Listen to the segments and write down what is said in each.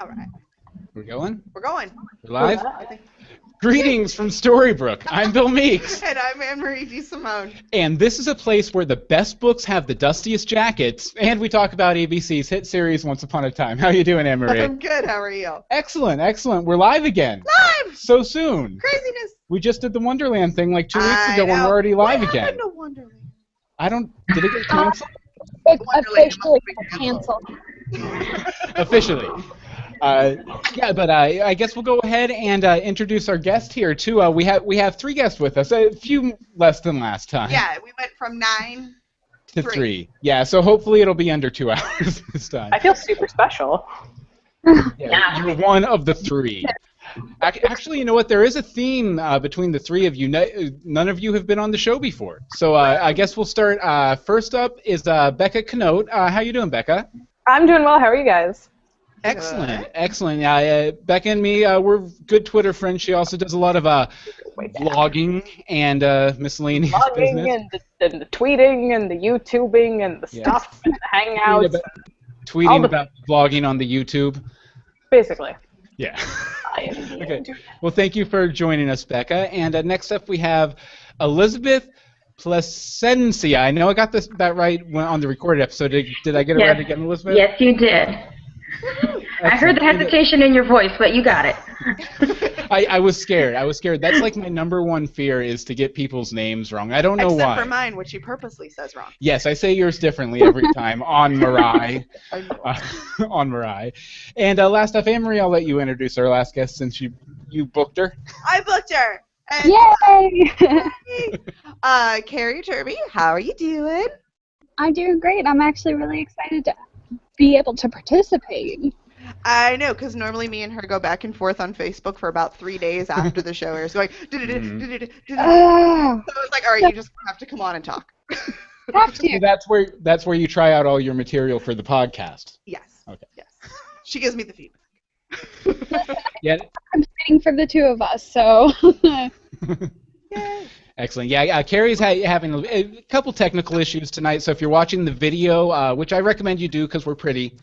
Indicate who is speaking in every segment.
Speaker 1: All right.
Speaker 2: We're going?
Speaker 1: We're going.
Speaker 2: We're live?
Speaker 1: I think.
Speaker 2: Greetings from Storybrooke. I'm Bill Meeks.
Speaker 1: And I'm Anne-Marie DeSimone.
Speaker 2: And this is a place where the best books have the dustiest jackets, and we talk about ABC's hit series Once Upon a Time. How you doing, Anne-Marie?
Speaker 1: I'm good. How are you?
Speaker 2: Excellent, excellent. We're live again.
Speaker 1: Live!
Speaker 2: So soon.
Speaker 1: Craziness.
Speaker 2: We just did the Wonderland thing like 2 weeks ago
Speaker 1: know.
Speaker 2: when we're already live
Speaker 1: what
Speaker 2: again.
Speaker 1: happened to Wonderland?
Speaker 2: Did it get canceled?
Speaker 3: It's
Speaker 1: Wonderland
Speaker 3: officially
Speaker 1: must be
Speaker 3: canceled.
Speaker 2: Officially. Yeah, but I guess we'll go ahead and introduce our guest here too. We have 3 guests with us, a few less than last time.
Speaker 1: Yeah, we went from 9
Speaker 2: to 3. Yeah, so hopefully it'll be under 2 hours this time.
Speaker 4: I feel super special.
Speaker 2: Yeah, you're one of the 3. Actually, you know what? There is a theme between the 3 of you. None of you have been on the show before, so I guess we'll start. First up is Becca Canote. How you doing, Becca?
Speaker 4: I'm doing well. How are you guys?
Speaker 2: Excellent, excellent. Yeah, Becca and me, we're good Twitter friends. She also does a lot of vlogging and miscellaneous business.
Speaker 4: And the tweeting and the YouTubing and the stuff and the hangouts.
Speaker 2: Tweeting about vlogging on the YouTube.
Speaker 4: Basically.
Speaker 2: Yeah. Okay. Well, thank you for joining us, Becca. And next up we have Elizabeth Plascencia. I know I got that right on the recorded episode. Did I get it right again, Elizabeth?
Speaker 5: Yes, you did. I heard the hesitation in your voice, but you got it.
Speaker 2: I was scared. That's like my #1 fear is to get people's names wrong. I don't know why.
Speaker 1: Except for mine, which she purposely says wrong.
Speaker 2: Yes, I say yours differently every time on Mirai. On Mirai. And last up, Anne-Marie, I'll let you introduce our last guest since you booked her.
Speaker 1: I booked her.
Speaker 3: And
Speaker 1: Yay! Kari Turvey, how are you doing?
Speaker 3: I'm doing great. I'm actually really excited to be able to participate.
Speaker 1: I know, because normally me and her go back and forth on Facebook for about 3 days after the show airs, going. So I was like, all right, you just have to come on and talk.
Speaker 3: Have to.
Speaker 2: So that's where you try out all your material for the podcast.
Speaker 1: Yes.
Speaker 2: Okay.
Speaker 1: Yes. She gives me the feedback.
Speaker 2: Yeah.
Speaker 3: I'm sitting for the 2 of us, so.
Speaker 1: Yay.
Speaker 2: Excellent. Yeah, Kari's having a couple technical issues tonight, so if you're watching the video, which I recommend you do because we're pretty,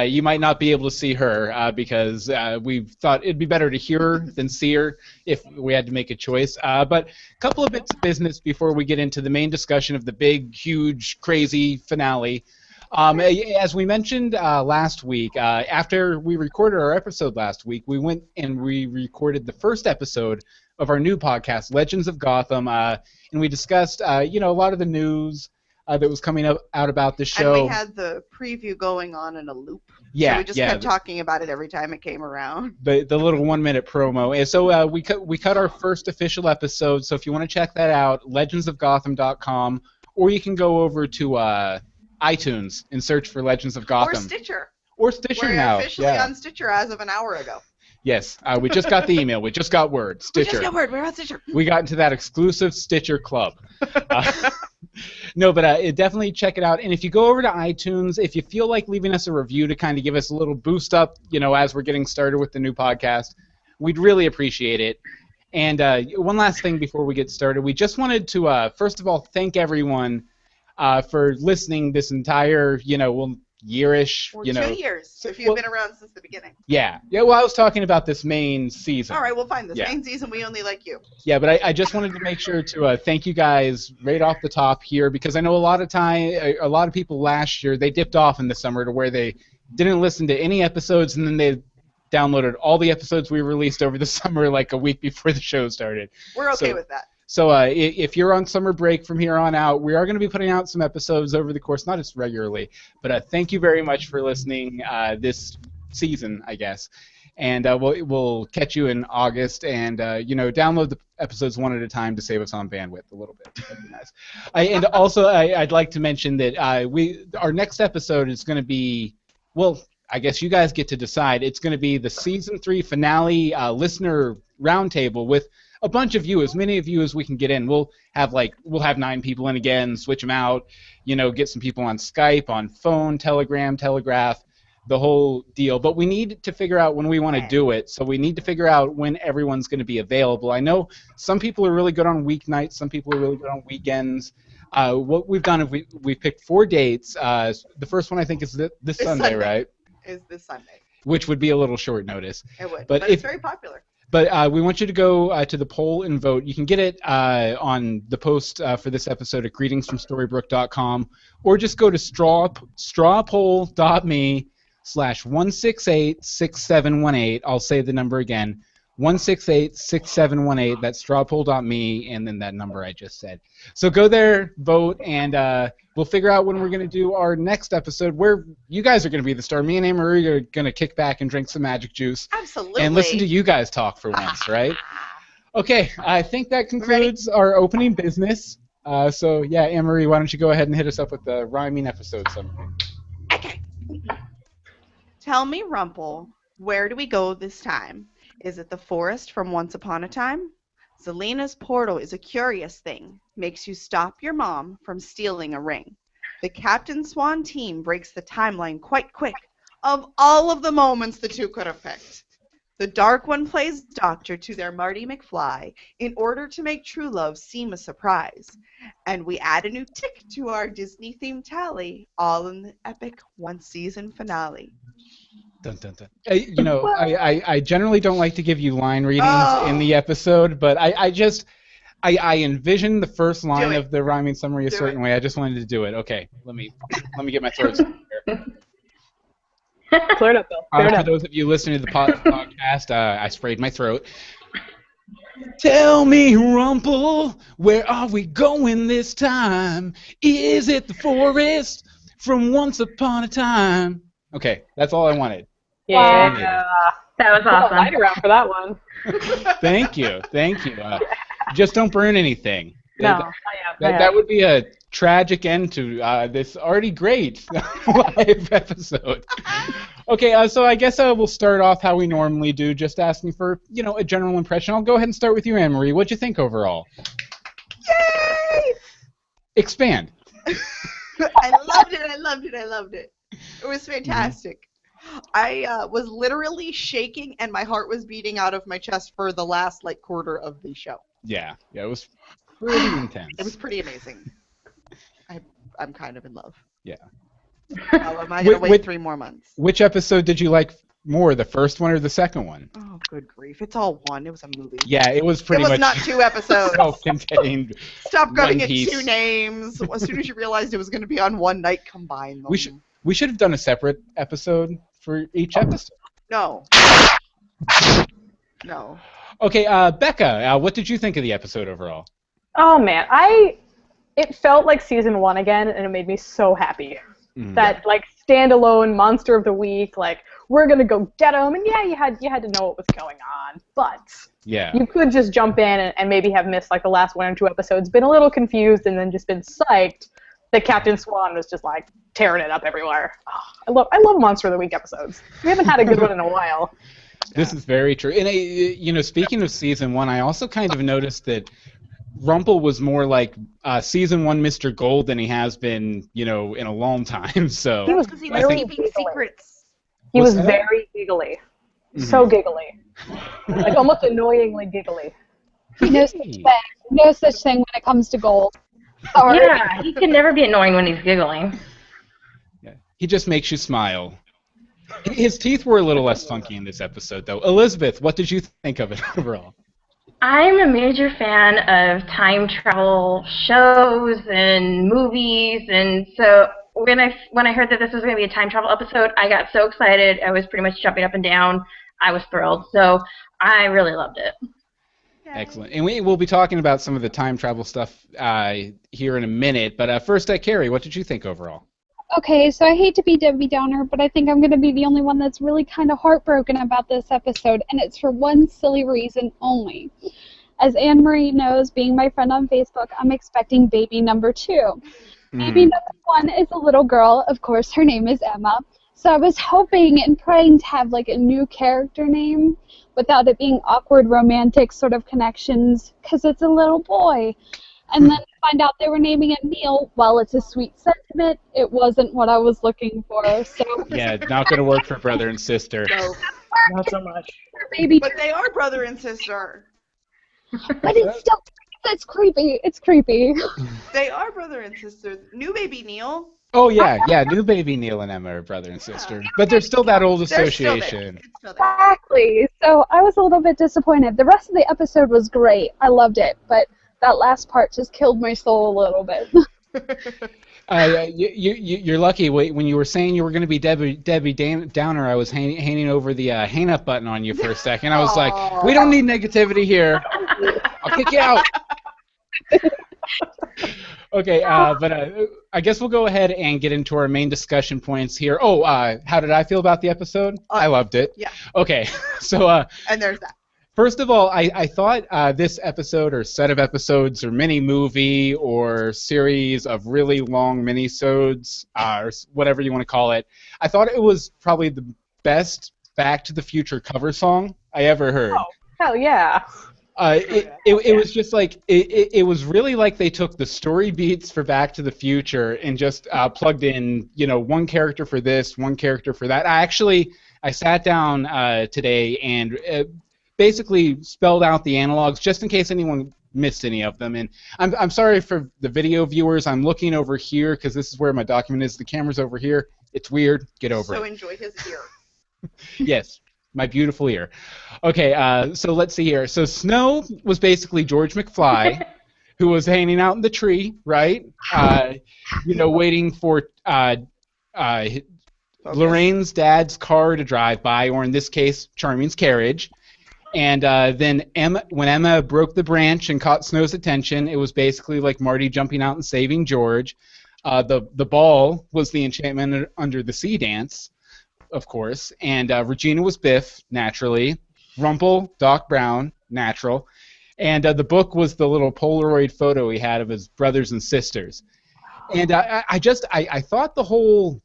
Speaker 2: you might not be able to see her because we thought it'd be better to hear her than see her if we had to make a choice. But a couple of bits of business before we get into the main discussion of the big, huge, crazy finale. As we mentioned last week, after we recorded our episode last week, we went and we recorded the first episode of our new podcast, Legends of Gotham, and we discussed, a lot of the news that was coming out about the show.
Speaker 1: And we had the preview going on in a loop.
Speaker 2: Yeah,
Speaker 1: so we just kept talking about it every time it came around.
Speaker 2: The little 1-minute promo. And so we cut our first official episode. So if you want to check that out, legendsofgotham.com, or you can go over to iTunes and search for Legends of Gotham.
Speaker 1: Or Stitcher.
Speaker 2: We're now.
Speaker 1: We're officially on Stitcher as of an hour ago.
Speaker 2: Yes, we just got the email. We just got word. Stitcher.
Speaker 1: We just got word. We're on Stitcher.
Speaker 2: We got into that exclusive Stitcher club. No, but definitely check it out. And if you go over to iTunes, if you feel like leaving us a review to kind of give us a little boost up, as we're getting started with the new podcast, we'd really appreciate it. And one last thing before we get started, we just wanted to, first of all, thank everyone for listening this entire, yearish,
Speaker 1: Or 2 years, so if you've been around since the beginning.
Speaker 2: Yeah. Well, I was talking about this main season.
Speaker 1: All right, we'll find this main season. We only like you.
Speaker 2: Yeah, but I just wanted to make sure to thank you guys right off the top here because I know a lot of people last year, they dipped off in the summer to where they didn't listen to any episodes and then they downloaded all the episodes we released over the summer like a week before the show started.
Speaker 1: We're okay with that.
Speaker 2: So if you're on summer break from here on out, we are going to be putting out some episodes over the course, not as regularly, but thank you very much for listening this season, I guess. And we'll catch you in August, and download the episodes one at a time to save us on bandwidth a little bit. That'd be nice. And also, I'd like to mention that our next episode is going to be, well, I guess you guys get to decide. It's going to be the season 3 finale listener roundtable with a bunch of you, as many of you as we can get in. We'll have 9 people in again, switch them out, get some people on Skype, on phone, Telegram, Telegraph, the whole deal. But we need to figure out when we want to do it, so we need to figure out when everyone's going to be available. I know some people are really good on weeknights, some people are really good on weekends. what we've done is we've picked 4 dates. The first one I think is this Sunday, right?
Speaker 1: Is this Sunday.
Speaker 2: Which would be a little short notice.
Speaker 1: It would, but it's very popular.
Speaker 2: But we want you to go to the poll and vote. You can get it on the post for this episode at greetingsfromstorybrooke.com, or just go to strawpoll.me/1686718. I'll say the number again, 1686718. That's strawpoll.me, and then that number I just said. So go there, vote, and we'll figure out when we're going to do our next episode, where you guys are going to be the star. Me and Anne-Marie are going to kick back and drink some magic juice.
Speaker 1: Absolutely.
Speaker 2: And listen to you guys talk for once, right? Okay, I think that concludes our opening business. So, yeah, Anne-Marie, why don't you go ahead and hit us up with the rhyming episode summary.
Speaker 1: Okay. Tell me, Rumple, where do we go this time? Is it the forest from Once Upon a Time? Zelina's portal is a curious thing. Makes you stop your mom from stealing a ring. The Captain Swan team breaks the timeline quite quick. Of all of the moments the two could have picked. The Dark One plays doctor to their Marty McFly in order to make true love seem a surprise. And we add a new tick to our Disney-themed tally, all in the epic one-season finale.
Speaker 2: Dun, dun, dun. I generally don't like to give you line readings in the episode, but I envisioned the first line of the rhyming summary a certain way. I just wanted to do it. Okay, let me get my throat here.
Speaker 4: Clear it up, Bill.
Speaker 2: For those of you listening to the podcast, I sprayed my throat. Tell me, Rumple, where are we going this time? Is it the forest from Once Upon a Time? Okay, that's all I wanted.
Speaker 4: Yeah.
Speaker 5: That was awesome.
Speaker 4: Light around for that one.
Speaker 2: Thank you. Just don't burn anything.
Speaker 4: No.
Speaker 2: That would be a tragic end to this already great live episode. Okay, so I guess we'll start off how we normally do, just asking for, a general impression. I'll go ahead and start with you, Anne-Marie. What'd you think overall?
Speaker 1: Yay!
Speaker 2: Expand.
Speaker 1: I loved it. It was fantastic. I was literally shaking, and my heart was beating out of my chest for the last quarter of the show.
Speaker 2: Yeah, it was pretty intense.
Speaker 1: It was pretty amazing. I'm kind of in love.
Speaker 2: Yeah.
Speaker 1: How am I going to wait 3 more months?
Speaker 2: Which episode did you like more, the first one or the second one?
Speaker 1: Oh, good grief. It's all one. It was a movie.
Speaker 2: Yeah, it was pretty much...
Speaker 1: It was not 2 episodes.
Speaker 2: Self-contained.
Speaker 1: Stop giving it 2 names. As soon as you realized it was going to be on one night, combine them.
Speaker 2: We should have done a separate episode for each episode.
Speaker 1: No.
Speaker 2: Okay, Becca, what did you think of the episode overall?
Speaker 4: Oh, man. It felt like season 1 again, and it made me so happy. That, standalone monster of the week, we're going to go get him. And, yeah, you had to know what was going on. But you could just jump in and maybe have missed, the last 1 or 2 episodes, been a little confused, and then just been psyched that Captain Swan was just, tearing it up everywhere. Oh, I love Monster of the Week episodes. We haven't had a good one in a while.
Speaker 2: This is very true. And, speaking of season 1, I also kind of noticed that Rumple was more like season 1 Mr. Gold than he has been, in a long time. So
Speaker 1: that was because he was keeping secrets.
Speaker 4: He was very giggly. So giggly. Almost annoyingly giggly.
Speaker 3: No such thing when it comes to gold.
Speaker 5: Yeah, he can never be annoying when he's giggling.
Speaker 2: Yeah. He just makes you smile. His teeth were a little less funky in this episode, though. Elizabeth, what did you think of it overall?
Speaker 5: I'm a major fan of time travel shows and movies, and so when I heard that this was going to be a time travel episode, I got so excited. I was pretty much jumping up and down. I was thrilled. So I really loved it.
Speaker 2: Excellent. And we will be talking about some of the time travel stuff here in a minute. But first, Kari, what did you think overall?
Speaker 3: Okay, so I hate to be Debbie Downer, but I think I'm going to be the only one that's really kind of heartbroken about this episode, and it's for one silly reason only. As Anne-Marie knows, being my friend on Facebook, I'm expecting baby number 2. Baby number 1 is a little girl. Of course, her name is Emma. So I was hoping and praying to have a new character name without it being awkward romantic sort of connections, because it's a little boy. And then find out they were naming it Neil. While it's a sweet sentiment, it wasn't what I was looking for. So
Speaker 2: yeah, not going to work for brother and sister.
Speaker 1: No,
Speaker 4: not so much.
Speaker 3: Baby,
Speaker 1: but they are brother and sister.
Speaker 3: but it's still It's creepy. It's creepy.
Speaker 1: They are brother and sister. New baby Neil.
Speaker 2: Oh yeah, new baby Neil and Emma are brother and sister, but there's still that old
Speaker 1: They're still there.
Speaker 2: association.
Speaker 1: It's still there.
Speaker 3: Exactly. So I was a little bit disappointed. The rest of the episode was great. I loved it, but that last part just killed my soul a little bit.
Speaker 2: You're lucky. When you were saying you were going to be Debbie Downer, I was handing over the hang up button on you for a second. I was like, we don't need negativity here. I'll kick you out. Okay, but I guess we'll go ahead and get into our main discussion points here. Oh, how did I feel about the episode? I loved it.
Speaker 1: Yeah.
Speaker 2: Okay, so
Speaker 1: And there's that.
Speaker 2: first of all, I thought this episode or set of episodes or mini-movie or series of really long mini-sodes, or whatever you want to call it, I thought it was probably the best Back to the Future cover song I ever heard.
Speaker 4: Oh, hell yeah.
Speaker 2: It was just like it was really like they took the story beats for Back to the Future and just plugged in, one character for this, one character for that. I sat down today and basically spelled out the analogs just in case anyone missed any of them. And I'm sorry for the video viewers. I'm looking over here because this is where my document is. The camera's over here. It's weird. Get over it.
Speaker 1: So enjoy his ear.
Speaker 2: Yes. My beautiful ear. Okay, so let's see here. So Snow was basically George McFly, who was hanging out in the tree, right? Waiting for Lorraine's dad's car to drive by, or in this case, Charming's carriage. And then when Emma broke the branch and caught Snow's attention, it was basically like Marty jumping out and saving George. The ball was the enchantment under the sea dance, of course, and Regina was Biff, naturally. Rumple, Doc Brown, natural. And the book was the little Polaroid photo he had of his brothers and sisters. And I thought the whole,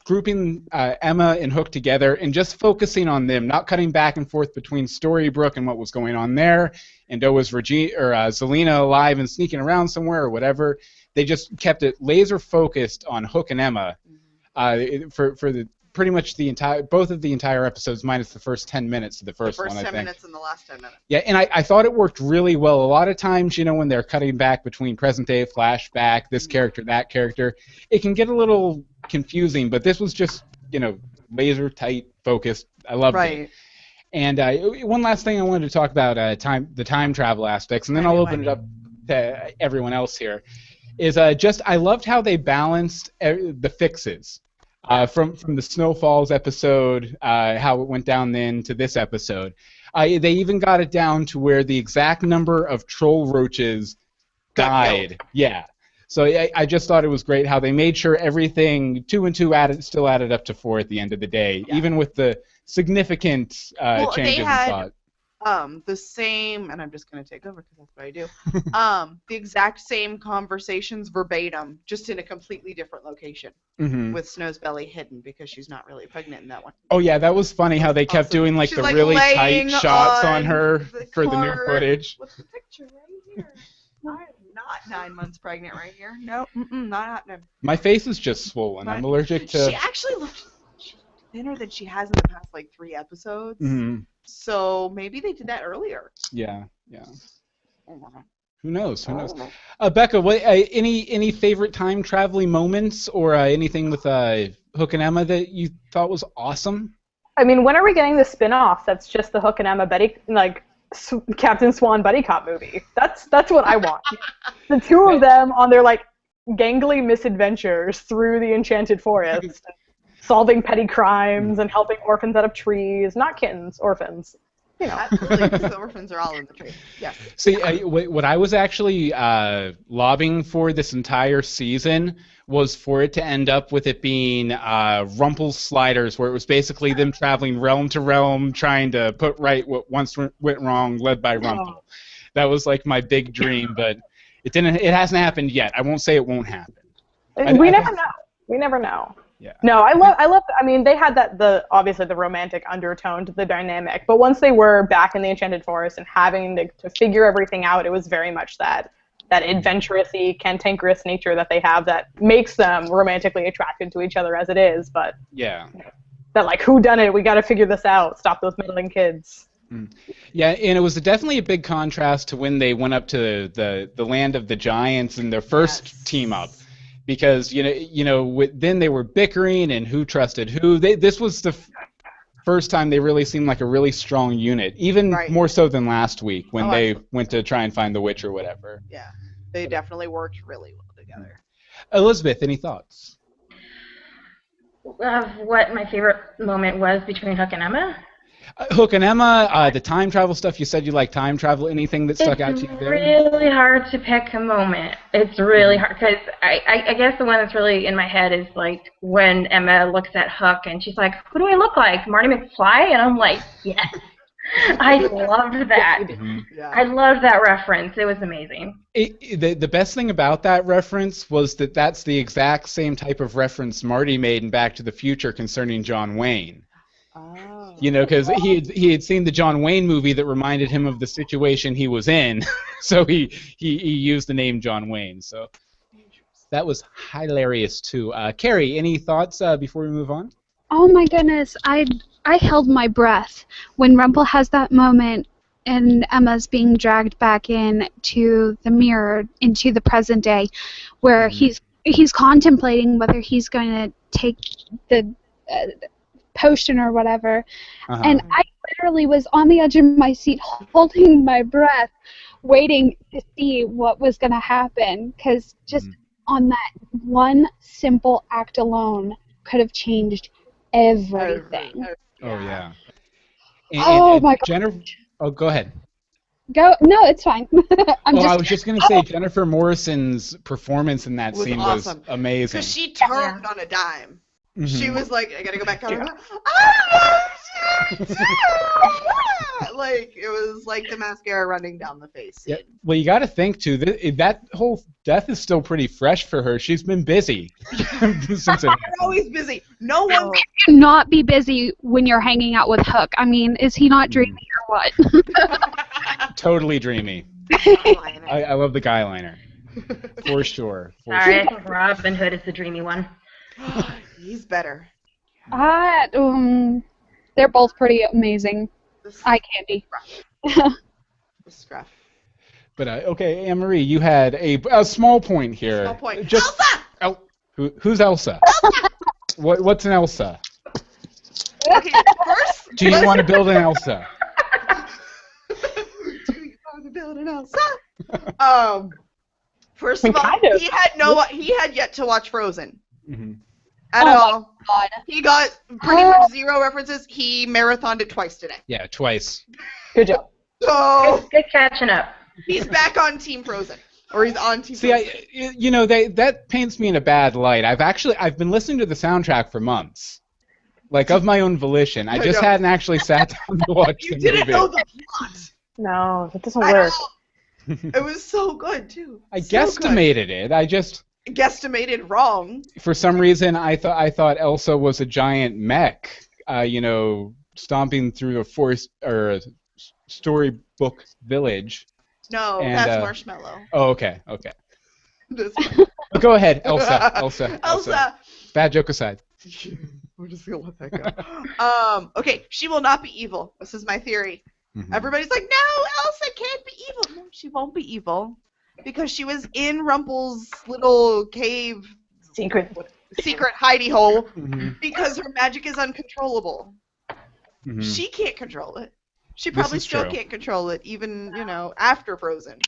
Speaker 2: grouping Emma and Hook together and just focusing on them, not cutting back and forth between Storybrooke and what was going on there, and was Zelina alive and sneaking around somewhere or whatever. They just kept it laser focused on Hook and Emma. For pretty much both of the entire episodes minus the first 10 minutes of the first one, I think.
Speaker 1: The first 10 minutes and the last 10 minutes.
Speaker 2: Yeah, and I thought it worked really well. A lot of times, when they're cutting back between present day, flashback, this character, that character, it can get a little confusing, but this was just, laser tight focused. I loved it. And one last thing I wanted to talk about, the time travel aspects, and then I'll open it up to everyone else here. Is I loved how they balanced the fixes from the Snowfalls episode, how it went down then to this episode. They even got it down to where the exact number of troll roaches died. Yeah. So I just thought it was great how they made sure everything 2 and 2 still added up to 4 at the end of the day, even with the significant changes in plot.
Speaker 1: The same, and I'm just going to take over because that's what I do, the exact same conversations verbatim, just in a completely different location, with Snow's belly hidden because she's not really pregnant in that one.
Speaker 2: Oh yeah, that was funny how they kept doing she's the really tight shots on her for the new footage.
Speaker 1: What's the picture right here? I'm not 9 months pregnant right here. No, not happening.
Speaker 2: My face is just swollen. I'm allergic to...
Speaker 1: She actually looked thinner than she has in the past 3 episodes.
Speaker 2: Mm-hmm.
Speaker 1: So maybe they did that earlier.
Speaker 2: Yeah. Who knows? Becca, any favorite time traveling moments or anything with Hook and Emma that you thought was awesome?
Speaker 4: I mean, when are we getting the spin-off that's just the Hook and Emma Captain Swan buddy cop movie? That's what I want. The two of them on their gangly misadventures through the enchanted forest. Solving petty crimes and helping orphans out of trees. Not kittens, orphans.
Speaker 1: Absolutely, because the orphans are all in the tree. Yes.
Speaker 2: See, what I was actually lobbying for this entire season was for it to end up with it being Rumple's Sliders, where it was basically them traveling realm to realm, trying to put right what once went wrong, led by Rumple. Oh. That was my big dream, but it didn't. It hasn't happened yet. I won't say it won't happen.
Speaker 4: We never know.
Speaker 2: Yeah.
Speaker 4: No, I love. I mean, they had obviously the romantic undertone to the dynamic, but once they were back in the Enchanted Forest and having to figure everything out, it was very much that adventurous-y, cantankerous nature that they have that makes them romantically attracted to each other as it is. But
Speaker 2: yeah,
Speaker 4: that who done it? We got to figure this out. Stop those meddling kids.
Speaker 2: Yeah, and it was definitely a big contrast to when they went up to the land of the giants in their first team up, because then they were bickering and who trusted who. This was the first time they really seemed like a really strong unit, even more so than last week when they went to try and find the witch or whatever.
Speaker 1: Yeah, they definitely worked really well together.
Speaker 2: Elizabeth, any thoughts?
Speaker 5: Of what my favorite moment was between Hook and Emma?
Speaker 2: Hook and Emma, the time travel stuff. You said you like time travel. Anything that stuck out to you there?
Speaker 5: It's really hard to pick a moment. It's really hard because I guess the one that's really in my head is like when Emma looks at Hook and she's like, "Who do I look like? Marty McFly?" And I'm like, yes. I loved that. I loved that reference. It was amazing.
Speaker 2: The best thing about that reference was that that's the exact same type of reference Marty made in Back to the Future concerning John Wayne.
Speaker 1: Oh.
Speaker 2: Because he had seen the John Wayne movie that reminded him of the situation he was in, so he used the name John Wayne. So that was hilarious too. Kari, any thoughts before we move on?
Speaker 3: Oh my goodness, I held my breath when Rumple has that moment and Emma's being dragged back in to the mirror into the present day, where he's contemplating whether he's going to take the potion or whatever, and I literally was on the edge of my seat holding my breath, waiting to see what was going to happen, because just on that one simple act alone could have changed everything.
Speaker 2: Oh yeah.
Speaker 3: My God.
Speaker 2: Jennifer, go ahead.
Speaker 3: No, it's fine.
Speaker 2: I was just going to say Jennifer Morrison's performance in that scene
Speaker 1: awesome.
Speaker 2: was amazing.
Speaker 1: Because she turned on a dime. She was like, I gotta go back on her. Like, it was like the mascara running down the face.
Speaker 2: Yeah. Well, you got to think, too, that whole death is still pretty fresh for her. She's been busy. Since
Speaker 1: You're always busy. No one
Speaker 3: can not be busy when you're hanging out with Hook. I mean, is he not dreamy or what?
Speaker 2: Totally dreamy. I love the guy liner. For sure.
Speaker 5: Sorry, I think Robin Hood is the dreamy one.
Speaker 1: He's better.
Speaker 3: They're both pretty amazing. Eye candy.
Speaker 1: The scruff.
Speaker 2: But okay, Anne-Marie, you had a small point here.
Speaker 1: Small point.
Speaker 2: Elsa! Who's Elsa? What's an Elsa?
Speaker 1: Okay, first.
Speaker 2: Do you want to build an Elsa?
Speaker 1: Do you want to build an Elsa? First of all, he had yet to watch Frozen. At all.
Speaker 3: God.
Speaker 1: He got pretty much zero references. He marathoned it twice today.
Speaker 2: Yeah, twice.
Speaker 4: Good job.
Speaker 1: So
Speaker 5: Good catching up.
Speaker 1: he's back on Team Frozen, or he's on Team.
Speaker 2: See,
Speaker 1: Frozen.
Speaker 2: that paints me in a bad light. I've been listening to the soundtrack for months, like of my own volition. I just hadn't actually sat down to watch the movie.
Speaker 1: You didn't know the plot.
Speaker 4: No, that doesn't work.
Speaker 1: It was so good too.
Speaker 2: I guesstimated it. I just
Speaker 1: guesstimated wrong.
Speaker 2: For some reason, I thought Elsa was a giant mech, stomping through a forest or Storybrooke village.
Speaker 1: No, that's Marshmallow.
Speaker 2: Oh, okay. Go ahead, Elsa.
Speaker 1: Elsa.
Speaker 2: Bad joke aside.
Speaker 1: We're just gonna let that go. Okay, she will not be evil. This is my theory. Everybody's like, no, Elsa can't be evil. No, she won't be evil. Because she was in Rumple's little cave secret hidey hole because her magic is uncontrollable. She can't control it. She probably still can't control it, even, after Frozen.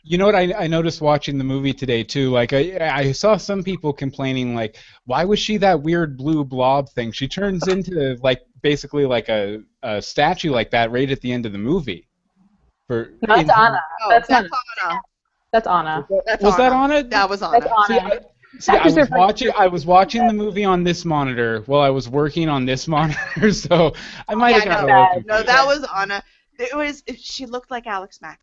Speaker 2: You know what I noticed watching the movie today, too? Like, I saw some people complaining, like, why was she that weird blue blob thing? She turns into, like, basically like a statue like that right at the end of the movie.
Speaker 4: That's Anna. That's Anna. That's Anna.
Speaker 2: Was that Anna?
Speaker 1: That was Anna.
Speaker 4: That's Anna.
Speaker 2: I was watching the movie on this monitor while I was working on this monitor, so I might have gotten a little confused.
Speaker 1: No, that was Anna. She looked like Alex Mack.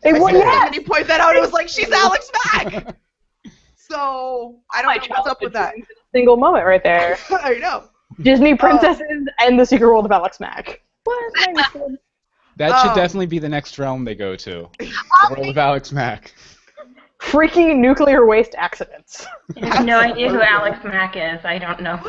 Speaker 4: Somebody
Speaker 1: point that out. It was like, she's Alex Mack. So I don't know what's up with that.
Speaker 4: Single moment right there.
Speaker 1: I know.
Speaker 4: Disney princesses and the secret world of Alex Mack. What?
Speaker 2: That should definitely be the next realm they go to. The world of Alex Mack.
Speaker 4: Freaky nuclear waste accidents.
Speaker 5: I have no idea who Alex Mack is. I don't know.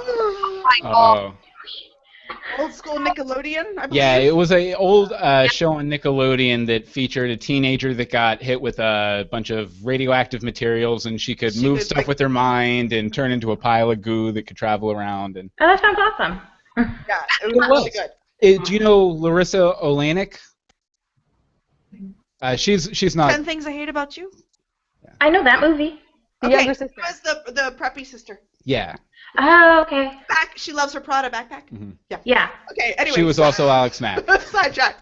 Speaker 1: Old school Nickelodeon, I believe.
Speaker 2: Yeah, it was a old show on Nickelodeon that featured a teenager that got hit with a bunch of radioactive materials, and she could move stuff with her mind and turn into a pile of goo that could travel around. And
Speaker 5: Oh, that sounds awesome.
Speaker 1: Yeah, it was really good.
Speaker 2: do you know Larissa Olanik? She's not.
Speaker 1: 10 Things I Hate About You?
Speaker 5: I know that movie.
Speaker 4: The
Speaker 1: Okay,
Speaker 4: younger
Speaker 1: she
Speaker 4: sister.
Speaker 1: was the preppy sister.
Speaker 2: Yeah.
Speaker 5: Oh, okay.
Speaker 1: She loves her Prada backpack.
Speaker 2: Mhm.
Speaker 5: Yeah.
Speaker 1: Okay, anyway.
Speaker 2: She was also Alex Mack.
Speaker 1: Sidetrack.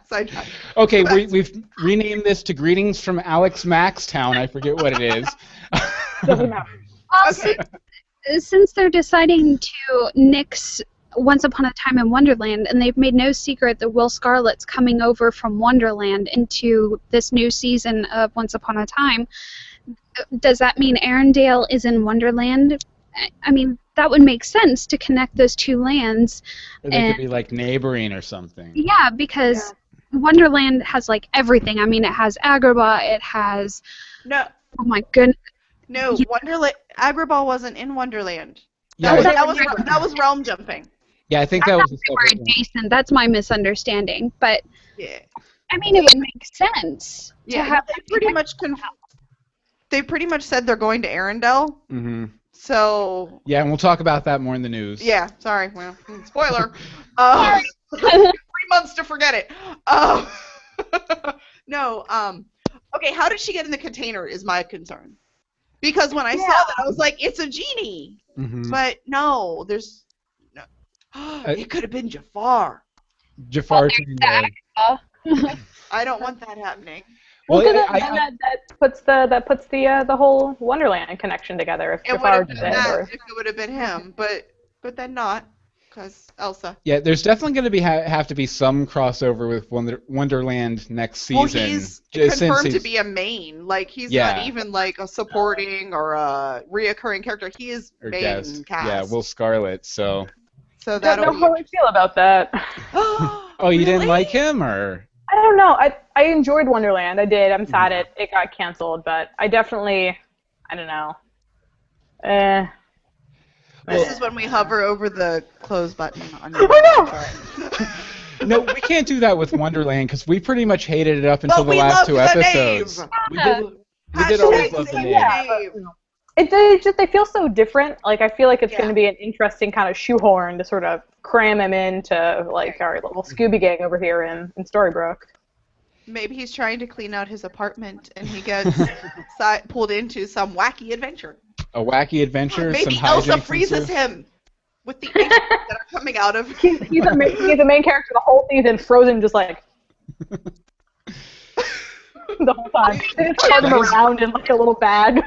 Speaker 2: Okay, we've renamed this to Greetings from Alex Mack's Town. I forget what it is.
Speaker 4: Doesn't matter.
Speaker 3: Also, since they're deciding to nix Once Upon a Time in Wonderland, and they've made no secret that Will Scarlet's coming over from Wonderland into this new season of Once Upon a Time, does that mean Arendelle is in Wonderland? I mean, that would make sense to connect those two lands.
Speaker 2: Or they could be like neighboring or something.
Speaker 3: Yeah, because Wonderland has like everything. I mean, it has Agrabah, it has...
Speaker 1: No,
Speaker 3: Oh my goodness.
Speaker 1: no, Wonderland. Agrabah wasn't in Wonderland.
Speaker 2: Yeah,
Speaker 1: That was realm jumping.
Speaker 2: yeah, I think
Speaker 3: I
Speaker 2: that
Speaker 3: thought
Speaker 2: was a
Speaker 3: they were
Speaker 2: separate one.
Speaker 3: adjacent. That's my misunderstanding. But,
Speaker 1: Yeah.
Speaker 3: I mean, it would make sense to
Speaker 1: Yeah,
Speaker 3: have
Speaker 1: they pretty much said they're going to Arendelle.
Speaker 2: Mm-hmm.
Speaker 1: So
Speaker 2: Yeah, and we'll talk about that more in the news.
Speaker 1: yeah, sorry. Well, spoiler. 3 months to forget it. No. Okay, how did she get in the container? Is my concern. Because when I saw that, I was like, it's a genie.
Speaker 2: Mm-hmm.
Speaker 1: But no, there's no. It could have been Jafar.
Speaker 2: Jafar.
Speaker 1: I don't want that happening.
Speaker 2: Well,
Speaker 4: Well, that puts the whole Wonderland connection together. If
Speaker 1: It would
Speaker 4: Jafar
Speaker 1: have been
Speaker 4: did it,
Speaker 1: that
Speaker 4: or
Speaker 1: if it would have been him, but then not, because Elsa.
Speaker 2: yeah, there's definitely going to be have to be some crossover with Wonderland next season.
Speaker 1: Well, he's
Speaker 2: Since
Speaker 1: confirmed to
Speaker 2: he's-
Speaker 1: be a main. Like he's
Speaker 2: Yeah.
Speaker 1: not even like a supporting or a reoccurring character. He is
Speaker 2: or
Speaker 1: main
Speaker 2: guest.
Speaker 1: cast.
Speaker 2: Yeah, Will Scarlet. So.
Speaker 1: So
Speaker 4: I don't know
Speaker 1: that'll
Speaker 4: how I feel about that.
Speaker 2: Oh, you didn't like him, or?
Speaker 4: I don't know. I enjoyed Wonderland. I did. I'm sad it got canceled, but I definitely, I don't know.
Speaker 1: This is when we hover over the close button on
Speaker 4: Oh,
Speaker 1: your
Speaker 4: no!
Speaker 2: No, we can't do that with Wonderland because we pretty much hated it up until
Speaker 1: But
Speaker 2: the
Speaker 1: we
Speaker 2: last two
Speaker 1: loved the
Speaker 2: episodes.
Speaker 1: name.
Speaker 2: We did always love the
Speaker 1: Hashtag
Speaker 2: name.
Speaker 1: name.
Speaker 4: They feel so different. Like, I feel like it's
Speaker 1: Yeah.
Speaker 4: going to be an interesting kind of shoehorn to sort of cram him into, like, our little Scooby Gang over here in Storybrooke.
Speaker 1: Maybe he's trying to clean out his apartment and he gets pulled into some wacky adventure.
Speaker 2: A wacky adventure.
Speaker 1: Maybe
Speaker 2: some
Speaker 1: Elsa
Speaker 2: hijinks
Speaker 1: freezes
Speaker 2: ensue.
Speaker 1: him with the eggs that are coming out of.
Speaker 4: He's the main character the whole season, frozen just like the whole time. They just carry him around in like a little bag.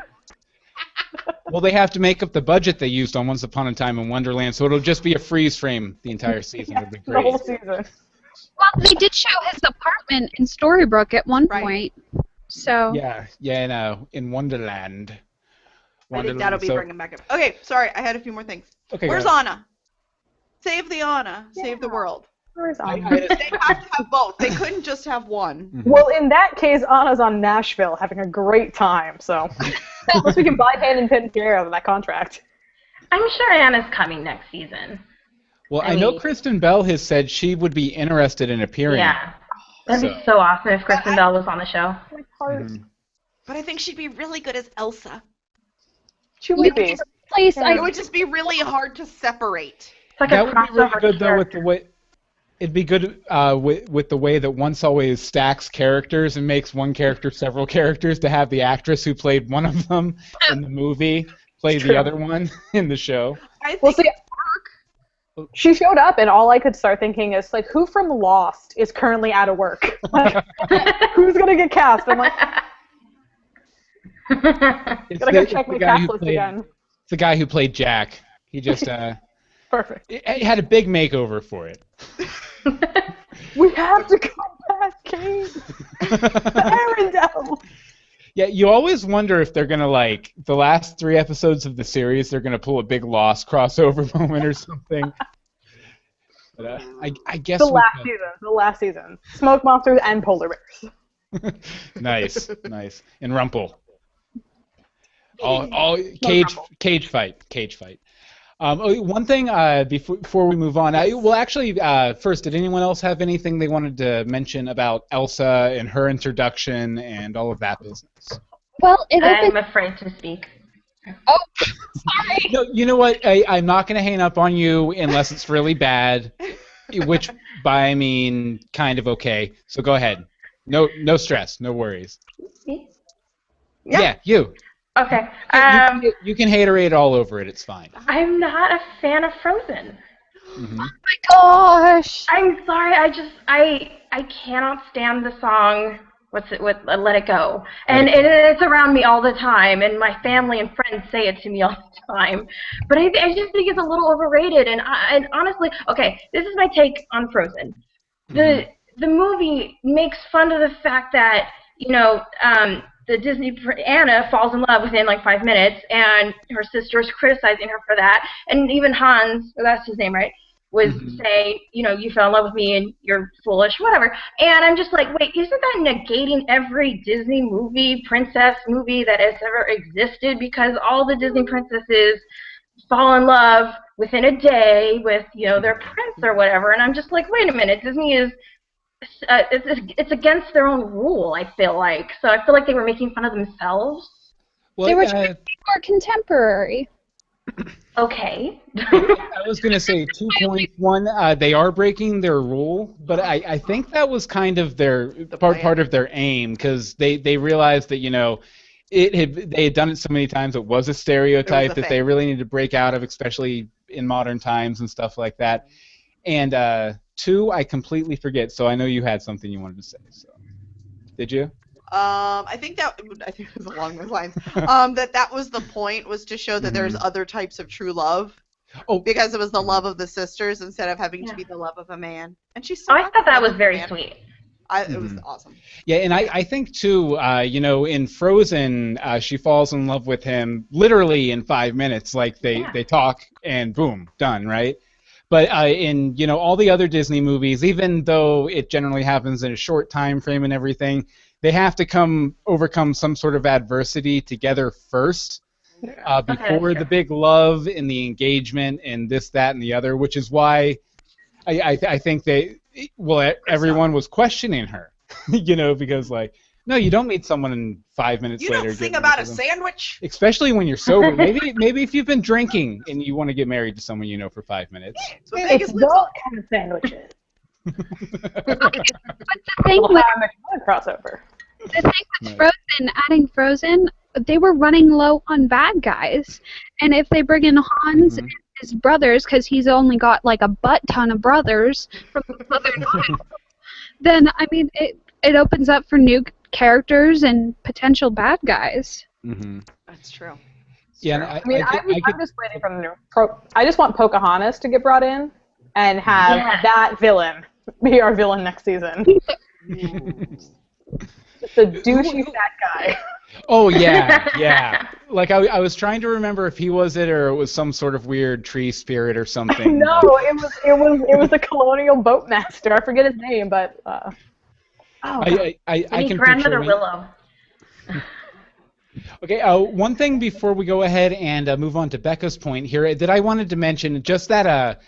Speaker 2: Well, they have to make up the budget they used on Once Upon a Time in Wonderland, so it'll just be a freeze frame the entire season. It'll be
Speaker 4: The whole
Speaker 2: great.
Speaker 4: season.
Speaker 3: Well, they did show his apartment in Storybrooke at one
Speaker 1: Right.
Speaker 3: point. So
Speaker 2: Yeah, no, in Wonderland.
Speaker 1: I think that'll be
Speaker 2: So-
Speaker 1: bringing back up. Okay, sorry, I had a few more things.
Speaker 2: Okay,
Speaker 1: Where's
Speaker 2: go ahead.
Speaker 1: Anna? Save the Anna. Save the world.
Speaker 4: Where's Anna?
Speaker 2: I-
Speaker 1: They have to have both. They couldn't just have one.
Speaker 2: Mhm.
Speaker 4: Well, in that case, Anna's on Nashville having a great time, so unless we can buy hand and taken care of that contract.
Speaker 5: I'm sure Anna's coming next season.
Speaker 2: Well,
Speaker 5: I
Speaker 2: I know
Speaker 5: mean-
Speaker 2: Kristen Bell has said she would be interested in appearing.
Speaker 5: Yeah. That'd
Speaker 2: So-
Speaker 5: be so awesome if Kristen Bell was on the show.
Speaker 4: My heart.
Speaker 2: Mhm.
Speaker 1: But I think she'd be really good as Elsa.
Speaker 4: She would be.
Speaker 3: place
Speaker 1: It would just be really hard to separate.
Speaker 5: It's like
Speaker 2: That
Speaker 5: a
Speaker 2: would be really
Speaker 5: crossover
Speaker 2: good though with
Speaker 5: character.
Speaker 2: the way. It'd be good with the way that Once Always stacks characters and makes one character several characters to have the actress who played one of them in the movie play the
Speaker 4: True.
Speaker 2: other one in the show.
Speaker 1: I think
Speaker 4: Well, see, she showed up, and all I could start thinking is, like, who from Lost is currently out of work? Like, who's going to get cast? I'm like,
Speaker 2: It's
Speaker 4: gotta go
Speaker 2: the-
Speaker 4: check
Speaker 2: it's
Speaker 4: my
Speaker 2: the guy
Speaker 4: cast
Speaker 2: who
Speaker 4: list
Speaker 2: played-
Speaker 4: again.
Speaker 2: It's the guy who played Jack. He just
Speaker 4: Perfect.
Speaker 2: he had a big makeover for it.
Speaker 4: We have to come back, Kate. Arendelle.
Speaker 2: Yeah, you always wonder if they're gonna like the last 3 episodes of the series. They're gonna pull a big Lost crossover moment or something. But I guess
Speaker 4: The
Speaker 2: with
Speaker 4: last season. Smoke monsters and polar bears.
Speaker 2: nice, and Rumple. All cage fight. One thing before we move on, first, did anyone else have anything they wanted to mention about Elsa and her introduction and all of that business?
Speaker 3: Well,
Speaker 5: I'm afraid to speak.
Speaker 3: Oh, sorry.
Speaker 2: No, you know what? I'm not going to hang up on you unless it's really bad, which by I mean kind of okay. So go ahead. No stress, no worries.
Speaker 5: Me?
Speaker 2: Yeah, you.
Speaker 5: Okay.
Speaker 2: You can haterade all over it. It's fine.
Speaker 5: I'm not a fan of Frozen.
Speaker 2: Mm-hmm.
Speaker 3: Oh my gosh.
Speaker 5: I'm sorry. I cannot stand the song. What's it with Let It Go? And it's around me all the time, and my family and friends say it to me all the time. But I just think it's a little overrated. And honestly, okay, this is my take on Frozen. The movie makes fun of the fact that the Disney Anna falls in love within like 5 minutes, and her sister's criticizing her for that, and even Hans, that's his name, right? Was saying, you fell in love with me and you're foolish, whatever. And I'm just like, wait, isn't that negating every Disney movie, princess movie that has ever existed? Because all the Disney princesses fall in love within a day with, their prince or whatever. And I'm just like, wait a minute, Disney is, it's against their own rule, I feel like. So I feel like they were making fun of themselves.
Speaker 3: Well, they were trying to be more contemporary.
Speaker 5: Okay.
Speaker 2: I was going to say 2 points. One, they are breaking their rule, but I think that was kind of their part of their aim, because they realized that they had done it so many times, it was a stereotype that they really need to break out of, especially in modern times and stuff like that. And 2, I completely forget. So I know you had something you wanted to say. So did you?
Speaker 1: I think it was along those lines. That was the point, was to show that there's other types of true love. Oh, because it was the love of the sisters instead of having to be the love of a man. And she's.
Speaker 5: I thought that was very sweet.
Speaker 1: It was awesome.
Speaker 2: Yeah, and I think too, in Frozen, she falls in love with him literally in 5 minutes. Like they talk and boom, done, right? But in all the other Disney movies, even though it generally happens in a short time frame and everything, they have to overcome some sort of adversity together first before the big love and the engagement and this, that, and the other, which is why I think everyone was questioning her, because like, no, you don't meet someone in 5 minutes later.
Speaker 1: You don't sing about a sandwich.
Speaker 2: Especially when you're sober. maybe if you've been drinking and you want to get married to someone for 5 minutes.
Speaker 4: It's those kind of sandwiches.
Speaker 3: But the thing with
Speaker 4: crossover.
Speaker 3: The thing with Frozen, adding Frozen, they were running low on bad guys, and if they bring in Hans and his brothers, because he's only got like a butt ton of brothers from the Southern Isles, then I mean it opens up for new characters and potential bad guys.
Speaker 1: That's true.
Speaker 2: Yeah,
Speaker 4: I'm just waiting for the new. I just want Pocahontas to get brought in and have that villain be our villain next season. Just a douchey fat guy.
Speaker 2: Oh yeah. Like I was trying to remember if he was it or it was some sort of weird tree spirit or something.
Speaker 4: No, it was the colonial boatmaster. I forget his name, but.
Speaker 2: I can
Speaker 5: Grandmother Willow.
Speaker 2: Okay, one thing before we go ahead and move on to Becca's point here that I wanted to mention, just that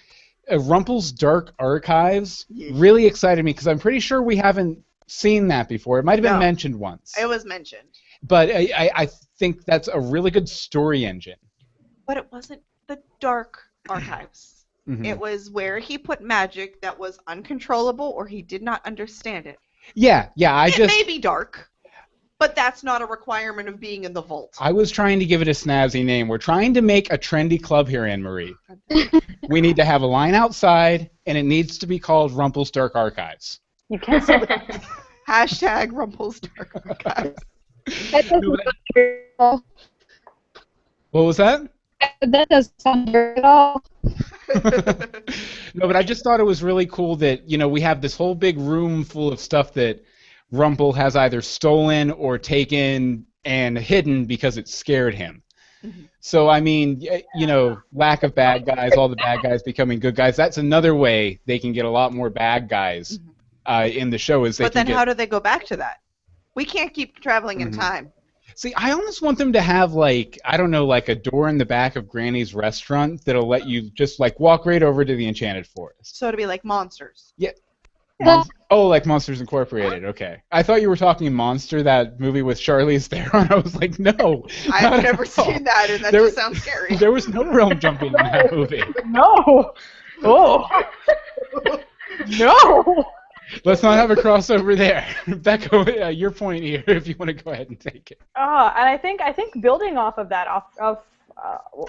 Speaker 2: Rumple's Dark Archives really excited me, because I'm pretty sure we haven't seen that before. It might have been mentioned once.
Speaker 1: It was mentioned.
Speaker 2: But I think that's a really good story engine.
Speaker 1: But it wasn't the Dark Archives. It was where he put magic that was uncontrollable or he did not understand it.
Speaker 2: Yeah, it may
Speaker 1: be dark, but that's not a requirement of being in the vault.
Speaker 2: I was trying to give it a snazzy name. We're trying to make a trendy club here, Anne-Marie. We need to have a line outside, and it needs to be called Rumple's Dark Archives.
Speaker 4: You can't say that.
Speaker 1: Hashtag Rumple's Dark Archives.
Speaker 2: What was that?
Speaker 3: That doesn't sound weird at all.
Speaker 2: No, but I just thought it was really cool that, we have this whole big room full of stuff that Rumple has either stolen or taken and hidden because it scared him. So, I mean, lack of bad guys, all the bad guys becoming good guys, that's another way they can get a lot more bad guys in the show. But
Speaker 1: then how do they go back to that? We can't keep traveling in time.
Speaker 2: See, I almost want them to have, like, I don't know, like a door in the back of Granny's restaurant that'll let you just, like, walk right over to the Enchanted Forest.
Speaker 1: So to be like monsters.
Speaker 2: Yeah.
Speaker 3: That-
Speaker 2: Oh, like Monsters Incorporated. Okay. I thought you were talking Monster, that movie with Charlize Theron. I was like, no.
Speaker 1: I've never seen that, and that
Speaker 2: There-
Speaker 1: just sounds scary.
Speaker 2: There was no realm jumping in that movie.
Speaker 4: No. Oh. No.
Speaker 2: Let's not have a crossover there. Becca, your point here, if you want to go ahead and take it.
Speaker 4: And I think building off of that,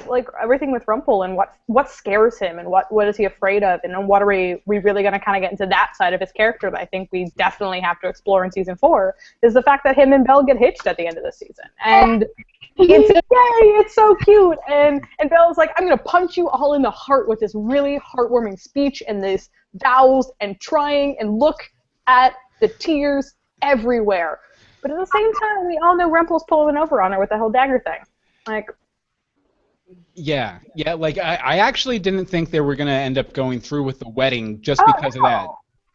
Speaker 4: like everything with Rumple and what scares him and what is he afraid of, and what are we really going to kind of get into that side of his character that I think we definitely have to explore in season 4 is the fact that him and Belle get hitched at the end of the season. And it's yay, it's so cute. And Belle's like, I'm going to punch you all in the heart with this really heartwarming speech and this vows and trying, and look at the tears everywhere. But at the same time, we all know Rumple's pulling over on her with the whole dagger thing. Like,
Speaker 2: Yeah, like I actually didn't think they were going to end up going through with the wedding just because of that.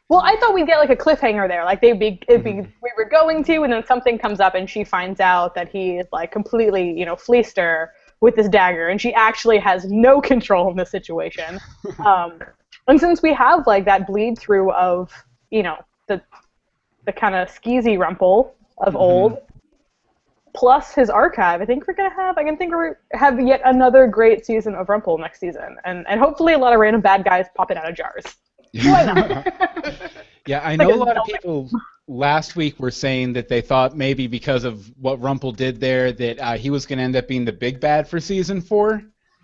Speaker 4: Well, I thought we'd get like a cliffhanger there. Like we were going to, and then something comes up and she finds out that he is like completely, fleeced her with this dagger, and she actually has no control in the situation. And since we have like that bleed through of, the kind of skeezy Rumple of old, plus his archive, I can think we have yet another great season of Rumple next season, and hopefully a lot of random bad guys popping out of jars. Why not?
Speaker 2: Yeah, I know a lot of people last week were saying that they thought maybe because of what Rumple did there that he was going to end up being the big bad for season 4.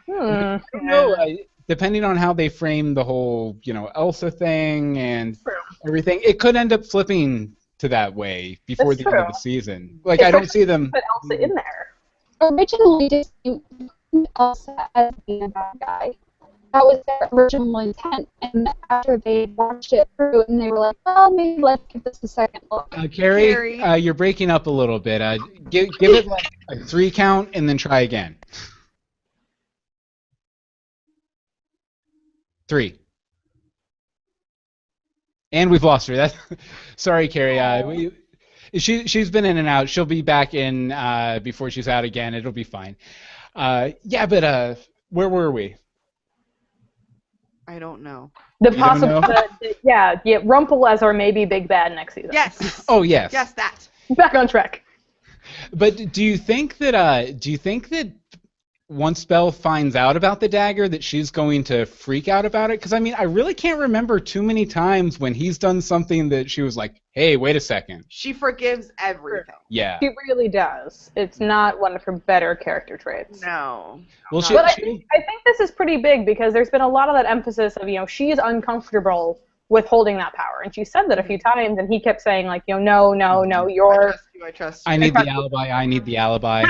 Speaker 2: I don't know. Depending on how they frame the whole, Elsa thing and everything, it could end up flipping to that way before the end of the season. Like, I don't see them
Speaker 4: put Elsa in there.
Speaker 3: Originally, Disney put Elsa as being a bad guy. That was their original intent, and after they watched it through, and they were like, well, maybe let's give this a second look.
Speaker 2: Carrie, you're breaking up a little bit. Give it like a 3 count and then try again. 3. And we've lost her. Sorry, Carrie. She's been in and out. She'll be back in before she's out again. It'll be fine. But where were we?
Speaker 1: I don't know.
Speaker 4: The possible, Rumple as our maybe big bad next season.
Speaker 1: Yes.
Speaker 2: Oh yes.
Speaker 1: Yes, that.
Speaker 4: Back on track.
Speaker 2: But do you think that once Belle finds out about the dagger that she's going to freak out about it? Because I really can't remember too many times when he's done something that she was like, hey, wait a second.
Speaker 1: She forgives everything.
Speaker 2: Yeah.
Speaker 4: She really does. It's not one of her better character traits.
Speaker 1: No.
Speaker 2: Well,
Speaker 4: But I think this is pretty big because there's been a lot of that emphasis of, she's uncomfortable with holding that power. And she said that a few times, and he kept saying, like, no, you're...
Speaker 1: I trust you.
Speaker 2: I need the alibi.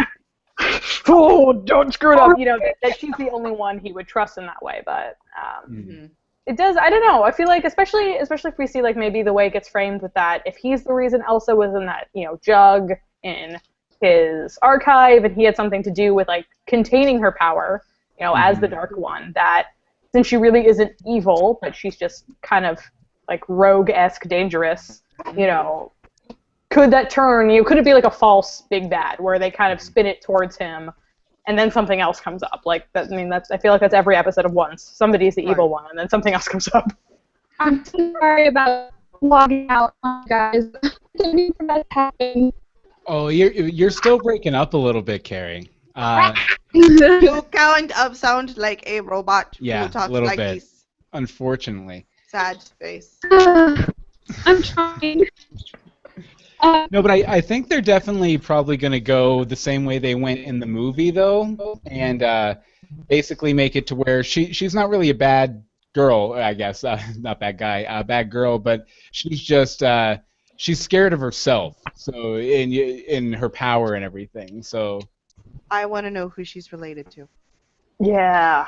Speaker 4: Oh, don't screw it up. That she's the only one he would trust in that way. But it does. I don't know. I feel like, especially if we see like maybe the way it gets framed with that, if he's the reason Elsa was in that jug in his archive, and he had something to do with like containing her power, as the Dark One. That since she really isn't evil, but she's just kind of like rogue-esque dangerous, could that turn, could it be like a false big bad where they kind of spin it towards him and then something else comes up? Like that, I feel like that's every episode of Once. Somebody's the evil one and then something else comes up.
Speaker 3: I'm sorry about logging out, guys. I didn't mean for that to happen.
Speaker 2: Oh, you're still breaking up a little bit, Carrie.
Speaker 1: You kind of sound like a robot
Speaker 2: Yeah,
Speaker 1: who talks
Speaker 2: a little
Speaker 1: like
Speaker 2: bit.
Speaker 1: this.
Speaker 2: Unfortunately.
Speaker 1: Sad face.
Speaker 3: I'm trying.
Speaker 2: No, but I think they're definitely probably going to go the same way they went in the movie, though, and basically make it to where she's not really a bad girl, I guess, not bad guy, bad girl, but she's just she's scared of herself, so in her power and everything. So
Speaker 1: I want to know who she's related to.
Speaker 4: Yeah.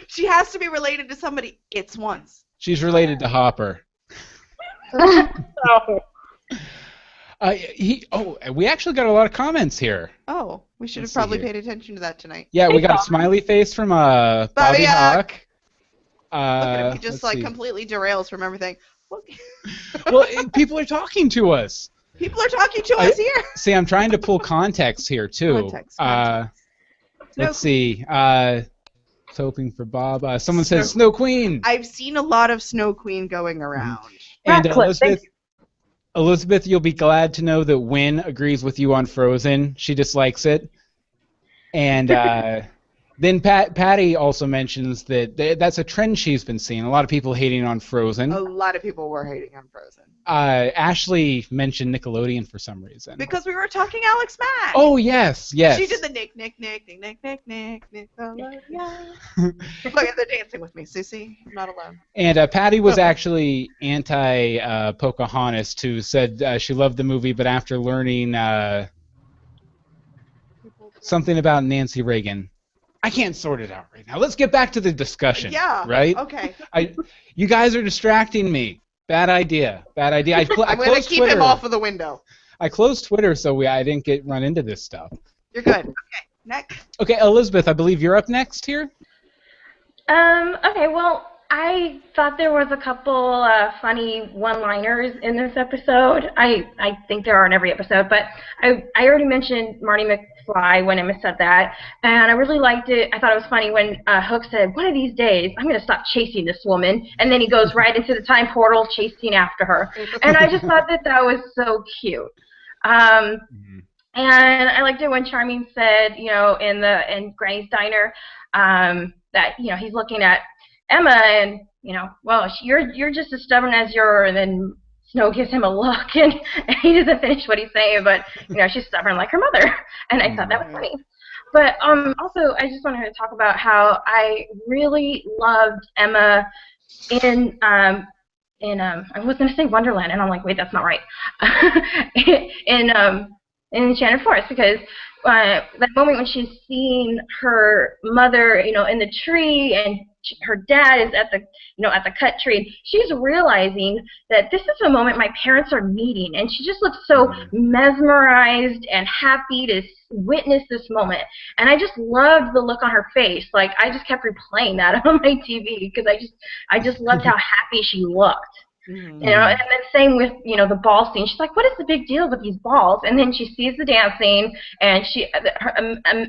Speaker 1: She has to be related to somebody. It's Once.
Speaker 2: she's related to Hopper.
Speaker 4: Oh.
Speaker 2: We actually got a lot of comments here.
Speaker 1: Oh, we should have
Speaker 2: Let's see
Speaker 1: probably
Speaker 2: here.
Speaker 1: paid attention to that tonight.
Speaker 2: Yeah, we
Speaker 4: Hey,
Speaker 2: got a
Speaker 4: Tom.
Speaker 2: smiley face from Bobby Hawk.
Speaker 1: Look at him. He just
Speaker 2: let's see.
Speaker 1: completely derails from everything. Look.
Speaker 2: Well, people are talking to us.
Speaker 1: People are talking to us here.
Speaker 2: See, I'm trying to pull context here too.
Speaker 1: Context.
Speaker 2: Let's see. Hoping for Bob. Someone says Snow Queen.
Speaker 1: I've seen a lot of Snow Queen going around.
Speaker 2: And
Speaker 4: Elizabeth,
Speaker 2: you'll be glad to know that Wynn agrees with you on Frozen. She dislikes it. And then Patty also mentions that that's a trend she's been seeing. A lot of people hating on Frozen.
Speaker 1: A lot of people were hating on Frozen.
Speaker 2: Ashley mentioned Nickelodeon for some reason.
Speaker 1: Because we were talking Alex Mack.
Speaker 2: Oh, yes.
Speaker 1: She did the Nick, Nickelodeon. Look, they're dancing with me, Sissy. I'm not alone.
Speaker 2: And Patty was actually anti-Pocahontas, who said she loved the movie, but after learning something about Nancy Reagan. I can't sort it out right now. Let's get back to the discussion.
Speaker 1: Yeah.
Speaker 2: Right?
Speaker 1: Okay.
Speaker 2: You guys are distracting me. Bad idea.
Speaker 1: I'm going to keep him off of the window.
Speaker 2: I closed Twitter so I didn't run into this stuff.
Speaker 1: You're good. Okay. Next.
Speaker 2: Okay, Elizabeth, I believe you're up next here.
Speaker 5: Okay, well, I thought there was a couple funny one-liners in this episode. I think there are in every episode, but I already mentioned Marty McFly when Emma said that, and I really liked it. I thought it was funny when Hook said, "One of these days, I'm going to stop chasing this woman," and then he goes right into the time portal chasing after her. And I just thought that was so cute. And I liked it when Charming said, in Granny's diner, that he's looking at Emma and well, you're just as stubborn as and then Snow gives him a look and he doesn't finish what he's saying, but she's stubborn like her mother, and I thought that was funny. But also I just wanted to talk about how I really loved Emma in I was gonna say Wonderland, and I'm like, wait, that's not right. in Enchanted Forest, because that moment when she's seeing her mother, in the tree, and her dad is at the cut tree, and she's realizing that this is a moment my parents are meeting, and she just looks so mesmerized and happy to witness this moment. And I just loved the look on her face. Like, I just kept replaying that on my TV because I just loved how happy she looked. And then same with the ball scene. She's like, what is the big deal with these balls? And then she sees the dancing, and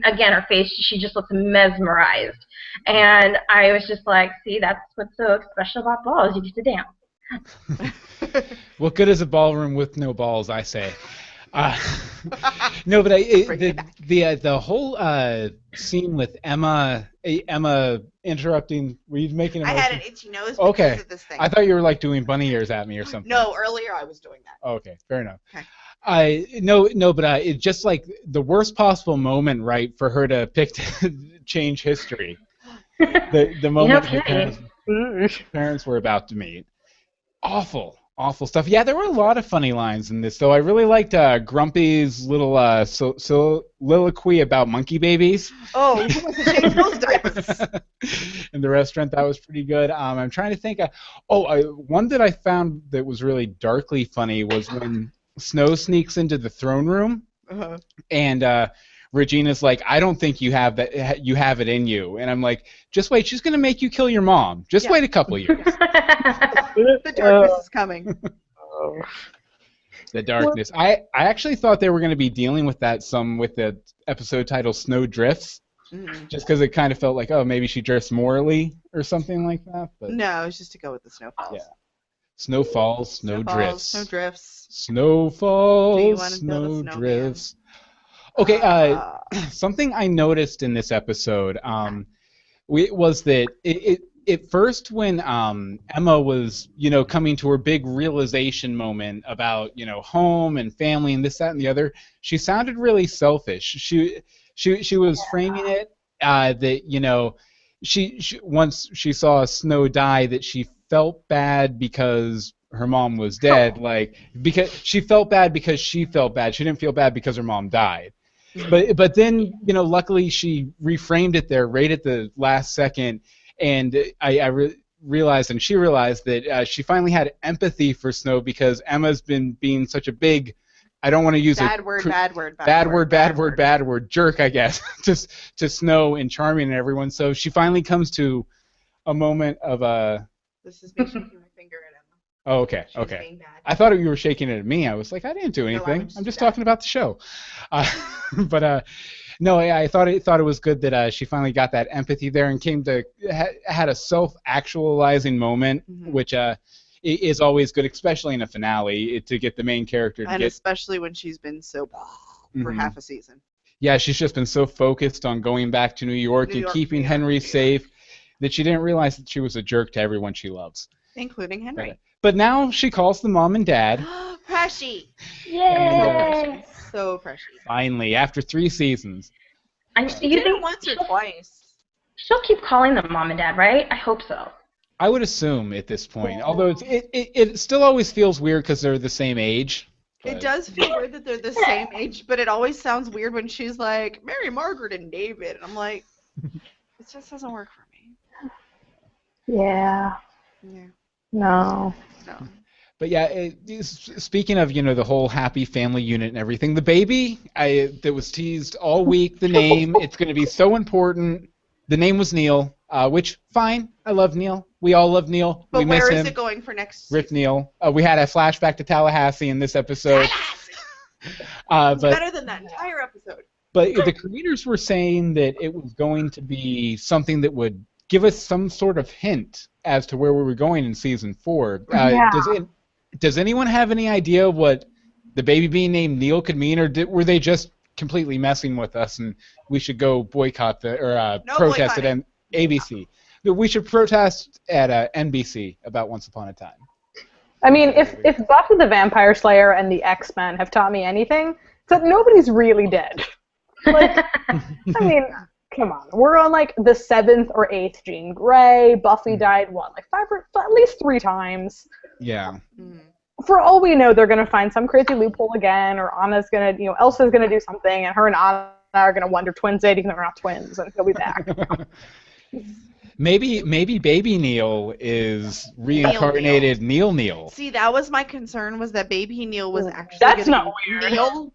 Speaker 5: again, her face, she just looks mesmerized. And I was just like, see, that's what's so special about balls. You get to dance.
Speaker 2: What good is a ballroom with no balls, I say. No, but the whole scene with Emma interrupting. Were you making?
Speaker 1: I had an itchy nose.
Speaker 2: Okay,
Speaker 1: because of this thing.
Speaker 2: I thought you were like doing bunny ears at me or something.
Speaker 1: No, earlier I was doing that.
Speaker 2: Okay, fair enough.
Speaker 1: Okay.
Speaker 2: But it's just like the worst possible moment, right, for her to pick to change history. The moment her parents were about to meet. Awful stuff. Yeah, there were a lot of funny lines in this, though. I really liked Grumpy's little soliloquy about monkey babies.
Speaker 1: Oh, who wants to change those diapers?
Speaker 2: In the restaurant, that was pretty good. I'm trying to think. One that I found that was really darkly funny was when Snow sneaks into the throne room, and Regina's like, "I don't think you have that. You have it in you." And I'm like, "Just wait. She's gonna make you kill your mom. Just wait a couple years."
Speaker 1: The darkness is coming.
Speaker 2: The darkness. I actually thought they were going to be dealing with that some with the episode title Snow Drifts, just because it kind of felt like, oh, maybe she drifts morally or something like that. But
Speaker 1: no, it's just to go with the snowfalls.
Speaker 2: Yeah. Snow falls, snow drifts.
Speaker 1: Snow drifts.
Speaker 2: Snow falls, snow drifts. Okay, something I noticed in this episode was that at first when Emma was, coming to her big realization moment about, home and family and this, that, and the other, she sounded really selfish. She was framing it that, she once she saw Snow die, that she felt bad because her mom was dead, because she felt bad because she felt bad. She didn't feel bad because her mom died. But then, luckily she reframed it there right at the last second, and I realized, and she realized that she finally had empathy for Snow because Emma's been being such a big, I don't want to use
Speaker 1: bad word,
Speaker 2: jerk, I guess, to Snow and Charming and everyone. So she finally comes to a moment of
Speaker 1: This is me shaking my finger at Emma.
Speaker 2: Oh, okay,
Speaker 1: She was
Speaker 2: okay.
Speaker 1: being bad.
Speaker 2: I thought you were shaking it at me. I was like, I didn't do anything.
Speaker 1: was
Speaker 2: I'm just
Speaker 1: bad.
Speaker 2: talking about the show. But no, I thought it was good that she finally got that empathy there and came to had a self-actualizing moment, which is always good, especially in a finale, to get the main character to
Speaker 1: And
Speaker 2: get.
Speaker 1: especially when she's been so for half a season.
Speaker 2: Yeah, she's just been so focused on going back to New York and keeping Henry safe that she didn't realize that she was a jerk to everyone she loves.
Speaker 1: Including Henry.
Speaker 2: But now she calls them mom and dad.
Speaker 1: Pressy!
Speaker 3: Yay!
Speaker 1: So pressy.
Speaker 2: Finally, after 3 seasons.
Speaker 1: She did it once or twice.
Speaker 5: She'll keep calling them mom and dad, right? I hope so.
Speaker 2: I would assume at this point, although it still always feels weird because they're the same age.
Speaker 1: It does feel weird that they're the same age, but it always sounds weird when she's like, Mary Margaret and David. And I'm like, it just doesn't work for me.
Speaker 4: Yeah.
Speaker 1: Yeah.
Speaker 4: No.
Speaker 2: But yeah, speaking of, the whole happy family unit and everything, the baby that was teased all week, the name, it's going to be so important. The name was Neil, which, fine. I love Neil. We all love Neil.
Speaker 1: But
Speaker 2: we miss
Speaker 1: where
Speaker 2: him.
Speaker 1: is it going for next season?
Speaker 2: Rip Neil. We had a flashback to Tallahassee in this episode.
Speaker 1: It's better than that entire episode.
Speaker 2: But the creators were saying that it was going to be something that would give us some sort of hint as to where we were going in season 4. Does anyone have any idea what the baby being named Neil could mean, or were they just completely messing with us and we should go boycott protest at ABC? We should protest at NBC about Once Upon a Time.
Speaker 4: I mean, if Buffy the Vampire Slayer and the X-Men have taught me anything, it's that nobody's really dead. Like, I mean, come on. We're on, like, the 7th or 8th Jean Grey. Buffy died, at least 3 times.
Speaker 2: Yeah.
Speaker 4: For all we know, they're going to find some crazy loophole again, or Anna's going to, Elsa's going to do something, and her and Anna are going to wonder twins dating, they're not twins, and he'll be back.
Speaker 2: Maybe baby Neil is reincarnated Neil.
Speaker 1: See, that was my concern, was that baby Neil was actually
Speaker 4: That's not weird.
Speaker 1: Neil.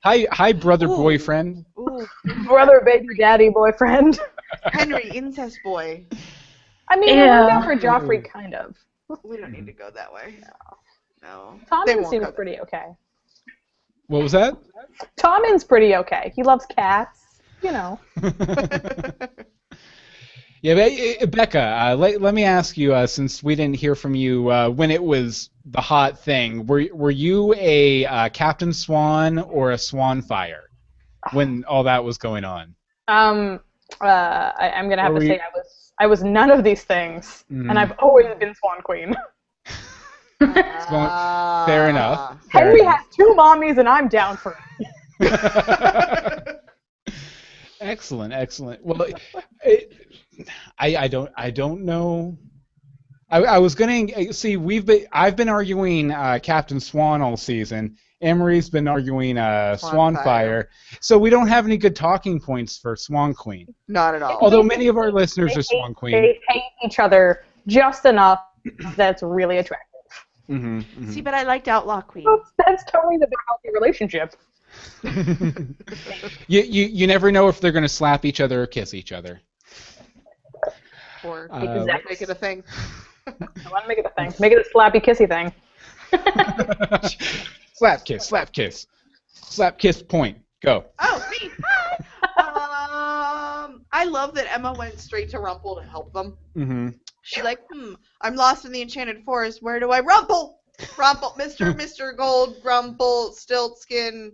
Speaker 2: Hi, brother boyfriend.
Speaker 1: Ooh.
Speaker 4: Brother, baby, daddy, boyfriend.
Speaker 1: Henry, incest boy.
Speaker 4: I mean, it worked out for Joffrey, kind of.
Speaker 1: We don't need to go that way. No.
Speaker 4: Tommen seems pretty okay.
Speaker 2: What was that?
Speaker 4: Tommen's pretty okay. He loves cats,
Speaker 2: Yeah, Becca, let me ask you, since we didn't hear from you when it was the hot thing, were you a Captain Swan or a Swan Fire when all that was going on?
Speaker 4: I'm gonna have to say I was none of these things, and I've always been Swan Queen.
Speaker 2: Fair enough.
Speaker 4: Henry has 2 mommies, and I'm down for it.
Speaker 2: Excellent. Well, I don't know. I was gonna see. I've been arguing Captain Swan all season. Anne-Marie's been arguing Swan Fire. So we don't have any good talking points for Swan Queen.
Speaker 1: Not at all.
Speaker 2: Although many of our listeners are Swan Queen.
Speaker 4: They hate each other just enough that's really attractive.
Speaker 1: See, but I liked Outlaw Queen.
Speaker 4: That's totally the healthy relationship.
Speaker 2: You never know if they're going to slap each other or kiss each other.
Speaker 1: Or make it a thing.
Speaker 4: I want to make it a thing. Make it a slappy kissy thing.
Speaker 2: Slap kiss. Slap kiss point. Go.
Speaker 1: Oh, me. Hi. I love that Emma went straight to Rumple to help them. She's like, I'm lost in the Enchanted Forest. Where do I Rumple? Rumple, Mr. Gold, Rumple, Stiltskin,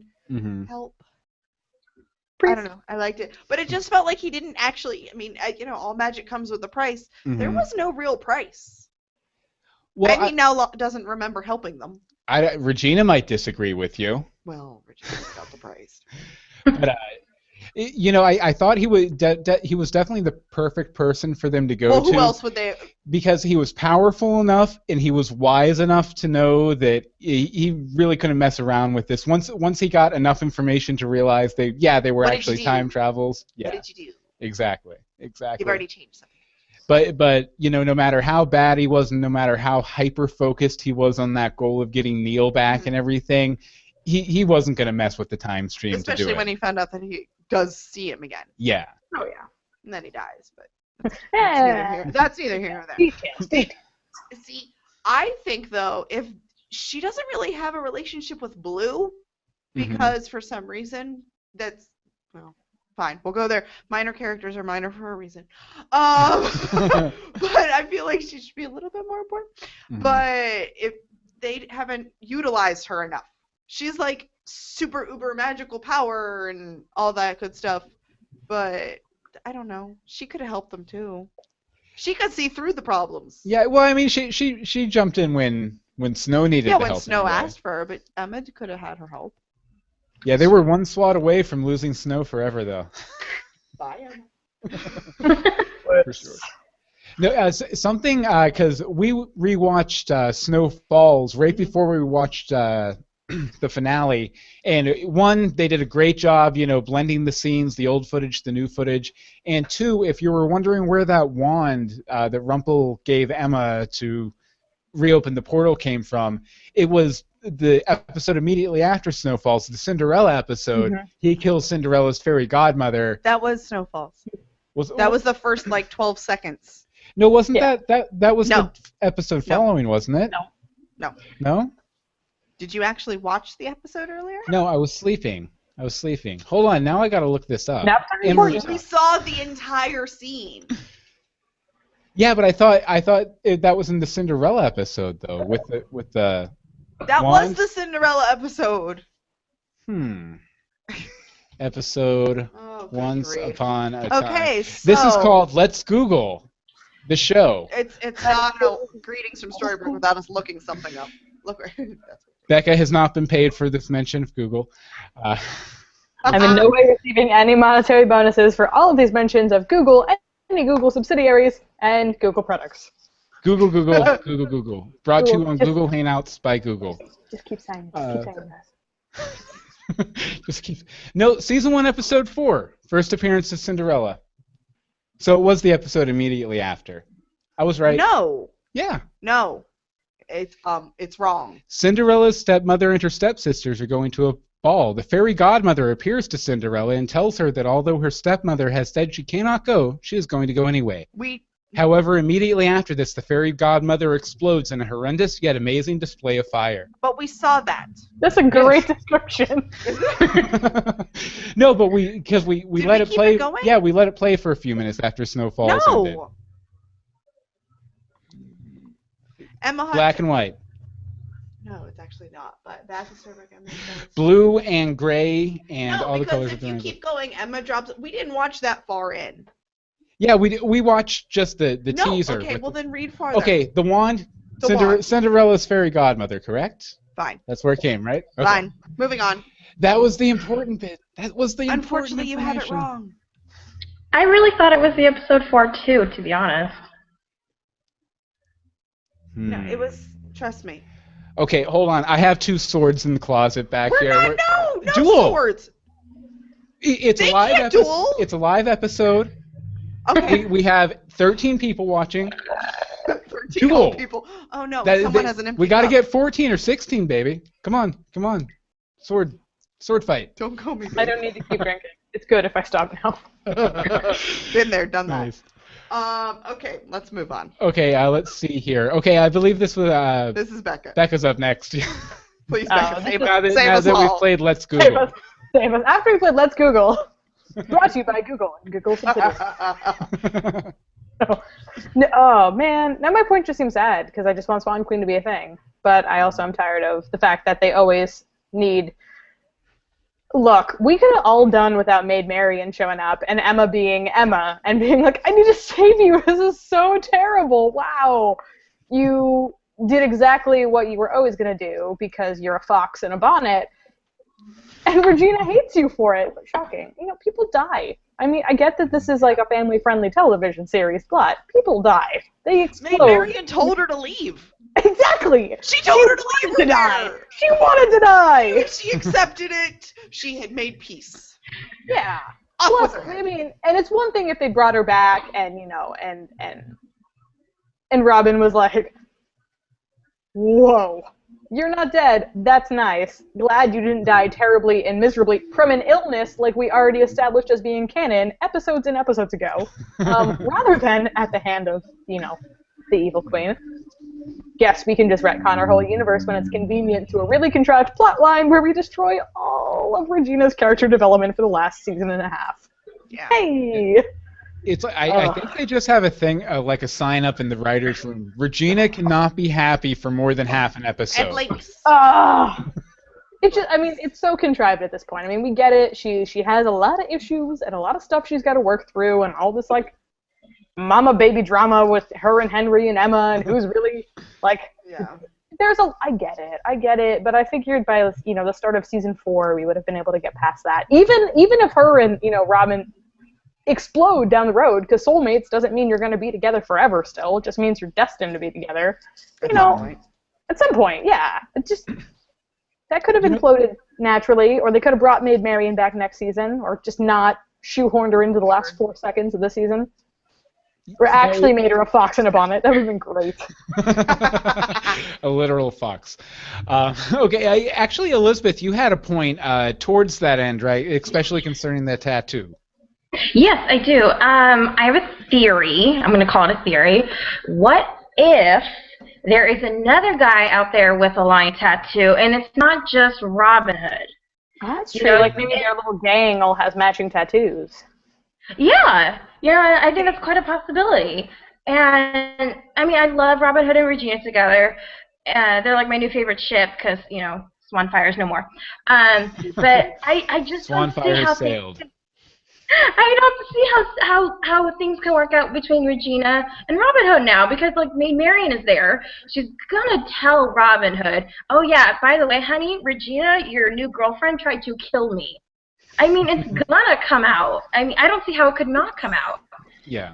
Speaker 1: help. I don't know. I liked it. But it just felt like he didn't actually, all magic comes with a price. There was no real price.
Speaker 2: Well,
Speaker 1: and he now doesn't remember helping them.
Speaker 2: Regina might disagree with you.
Speaker 1: Well, Regina's got the price.
Speaker 2: But, I thought he was definitely the perfect person for them to go to.
Speaker 1: Well, who else would they?
Speaker 2: Because he was powerful enough and he was wise enough to know that he really couldn't mess around with this. Once he got enough information to realize they were actually time travels. Yeah.
Speaker 1: What did you do?
Speaker 2: Exactly.
Speaker 1: You've already changed something.
Speaker 2: But no matter how bad he was and no matter how hyper focused he was on that goal of getting Neil back and everything, he wasn't going to mess with the time stream to do it.
Speaker 1: Especially when he found out that he does see him again.
Speaker 2: Yeah.
Speaker 4: Oh, yeah.
Speaker 1: And then he dies, but
Speaker 4: that's
Speaker 1: neither here nor there.
Speaker 4: Details.
Speaker 1: See, I think though, if she doesn't really have a relationship with Blue, because for some reason that's well, fine, we'll go there. Minor characters are minor for a reason. But I feel like she should be a little bit more important. But if they haven't utilized her enough, she's like super uber magical power and all that good stuff. But I don't know. She could have helped them too. She could see through the problems.
Speaker 2: Yeah, well, I mean, she jumped in when Snow needed the help.
Speaker 1: Yeah, when Snow
Speaker 2: anyway.
Speaker 1: asked for her, but Emma could have had her help.
Speaker 2: Yeah, they were one swat away from losing Snow forever, though.
Speaker 1: Bye, Emma.
Speaker 2: For sure. No, something, because we rewatched Snow Falls right before we watched the finale, and one, they did a great job, blending the scenes, the old footage, the new footage, and two, if you were wondering where that wand that Rumple gave Emma to reopen the portal came from, it was the episode immediately after Snow Falls, the Cinderella episode. He kills Cinderella's fairy godmother.
Speaker 1: That was Snow Falls. That was the first 12 seconds.
Speaker 2: No, wasn't that was
Speaker 1: No.
Speaker 2: the episode following, wasn't it?
Speaker 1: No.
Speaker 2: No?
Speaker 1: Did you actually watch the episode earlier?
Speaker 2: No, I was sleeping. Hold on, now I gotta look this up.
Speaker 4: Nap time?
Speaker 1: We saw the entire scene.
Speaker 2: Yeah, but I thought that was in the Cinderella episode though, with the.
Speaker 1: That
Speaker 2: wand?
Speaker 1: was the Cinderella episode.
Speaker 2: Episode
Speaker 1: Oh, good
Speaker 2: Once
Speaker 1: grief.
Speaker 2: Upon a Time.
Speaker 1: Okay, so
Speaker 2: This is called Let's Google the show.
Speaker 1: It's not a greetings from Storybrooke without us looking something up. Look right.
Speaker 2: Becca has not been paid for this mention of Google.
Speaker 4: I'm in no way receiving any monetary bonuses for all of these mentions of Google, any Google subsidiaries, and Google products.
Speaker 2: Google. Brought to you on Google Hangouts by Google.
Speaker 4: Just keep saying this.
Speaker 2: No, season 1, episode 4, first appearance of Cinderella. So it was the episode immediately after. I was right.
Speaker 1: No.
Speaker 2: Yeah.
Speaker 1: No. It's wrong.
Speaker 2: Cinderella's stepmother and her stepsisters are going to a ball. The fairy godmother appears to Cinderella and tells her that although her stepmother has said she cannot go, she is going to go anyway. However, immediately after this, the fairy godmother explodes in a horrendous yet amazing display of fire.
Speaker 1: But we saw that.
Speaker 4: That's a great description.
Speaker 2: No, but because we let it play.
Speaker 1: Going?
Speaker 2: Yeah, we let it play for a few minutes after Snow Falls ended.
Speaker 1: No. Emma Hunt.
Speaker 2: Black and white.
Speaker 1: No, it's actually not. But that's a Storybrooke Emma.
Speaker 2: Blue and gray and
Speaker 1: No,
Speaker 2: all the colors
Speaker 1: because
Speaker 2: of the
Speaker 1: if you
Speaker 2: rainbow.
Speaker 1: keep going, Emma drops. We didn't watch that far in.
Speaker 2: Yeah, we watched just the
Speaker 1: No.
Speaker 2: teaser.
Speaker 1: Okay. Well, then read farther.
Speaker 2: Okay, the wand.
Speaker 1: The wand.
Speaker 2: Cinderella's fairy godmother, correct?
Speaker 1: Fine.
Speaker 2: That's where it came, right? Okay.
Speaker 1: Fine. Moving on.
Speaker 2: That was the important bit. That was the important
Speaker 1: Unfortunately, you had it
Speaker 2: information.
Speaker 1: wrong.
Speaker 5: I really thought it was the episode 4 too, to be honest.
Speaker 1: No, it was. Trust me.
Speaker 2: Okay, hold on. I have 2 swords in the closet back
Speaker 1: We're
Speaker 2: here.
Speaker 1: not. No
Speaker 2: Duel.
Speaker 1: swords.
Speaker 2: It's
Speaker 1: They
Speaker 2: a live
Speaker 1: can't
Speaker 2: episode.
Speaker 1: duel.
Speaker 2: It's a live episode.
Speaker 1: Okay.
Speaker 2: We have 13 people watching.
Speaker 1: 13
Speaker 2: Duel.
Speaker 1: old people. Oh no, someone has an empty
Speaker 2: We got to
Speaker 1: cup.
Speaker 2: get 14 or 16, baby. Come on. Sword fight.
Speaker 1: Don't call me.
Speaker 4: I don't need to keep drinking. It's good if I stop now.
Speaker 1: Been there, done that.
Speaker 2: Nice.
Speaker 1: Okay, let's move on.
Speaker 2: Okay, let's see here. Okay, I believe this was
Speaker 1: This is Becca.
Speaker 2: Becca's up next.
Speaker 1: Please,
Speaker 4: Oh,
Speaker 1: Becca,
Speaker 4: this
Speaker 1: save
Speaker 4: is-
Speaker 2: now
Speaker 1: us.
Speaker 2: that,
Speaker 1: Save
Speaker 2: now
Speaker 1: us
Speaker 2: that we've
Speaker 1: all.
Speaker 2: played Let's
Speaker 4: Save
Speaker 2: Google.
Speaker 4: us. Save us. After we played Let's Google, brought to you by Google and Google subsidiaries. Oh man, now my point just seems sad because I just want Swan Queen to be a thing. But I also am tired of the fact that they always need. Look, we could have all done without Maid Marian showing up and Emma being Emma and being like, I need to save you. This is so terrible. Wow. You did exactly what you were always going to do because you're a fox in a bonnet. And Regina hates you for it. Shocking. People die. I mean, I get that this is like a family-friendly television series, but people die. They explode.
Speaker 1: Maid Marian told her to leave.
Speaker 4: Exactly.
Speaker 1: She told her to leave
Speaker 4: to
Speaker 1: her
Speaker 4: die.
Speaker 1: there.
Speaker 4: She wanted to die.
Speaker 1: She accepted it. She had made peace.
Speaker 4: Yeah.
Speaker 1: Up
Speaker 4: Plus,
Speaker 1: with her.
Speaker 4: I mean, and it's one thing if they brought her back and and Robin was like, whoa, you're not dead. That's nice. Glad you didn't die terribly and miserably from an illness like we already established as being canon episodes and episodes ago, rather than at the hand of, the evil queen. yes, we can just retcon our whole universe when it's convenient to a really contrived plot line where we destroy all of Regina's character development for the last season and a half.
Speaker 1: Yeah.
Speaker 4: Hey!
Speaker 2: It's like I think they just have a thing, like a sign up in the writers' room. Regina cannot be happy for more than half an episode.
Speaker 1: And like,
Speaker 4: It's just, I mean, it's so contrived at this point. I mean, we get it. She has a lot of issues and a lot of stuff she's got to work through, and all this like mama baby drama with her and Henry and Emma, and who's really like.
Speaker 1: yeah.
Speaker 4: I get it, but I figured by the start of season 4 we would have been able to get past that. Even if her and Robin explode down the road, because soulmates doesn't mean you're going to be together forever. Still, it just means you're destined to be together. At some point, yeah. It just that could have imploded naturally, or they could have brought Maid Marian back next season, or just not shoehorned her into the last 4 seconds of the season. Or actually made her a fox in a bonnet. That would have been great.
Speaker 2: A literal fox. Okay, actually, Elizabeth, you had a point towards that end, right? Especially concerning the tattoo.
Speaker 5: Yes, I do. I have a theory. I'm going to call it a theory. What if there is another guy out there with a lion tattoo, and it's not just Robin Hood?
Speaker 4: That's true. Like maybe their little gang all has matching tattoos.
Speaker 5: Yeah, I think that's quite a possibility. And I mean, I love Robin Hood and Regina together. They're like my new favorite ship because Swan fires no more. But I just
Speaker 2: Swan
Speaker 5: don't see
Speaker 2: fire
Speaker 5: how
Speaker 2: sailed.
Speaker 5: I don't see how things can work out between Regina and Robin Hood now, because like Maid Marian is there. She's gonna tell Robin Hood, oh yeah, by the way, honey, Regina, your new girlfriend tried to kill me. I mean, it's gonna come out. I mean, I don't see how it could not come out.
Speaker 2: Yeah.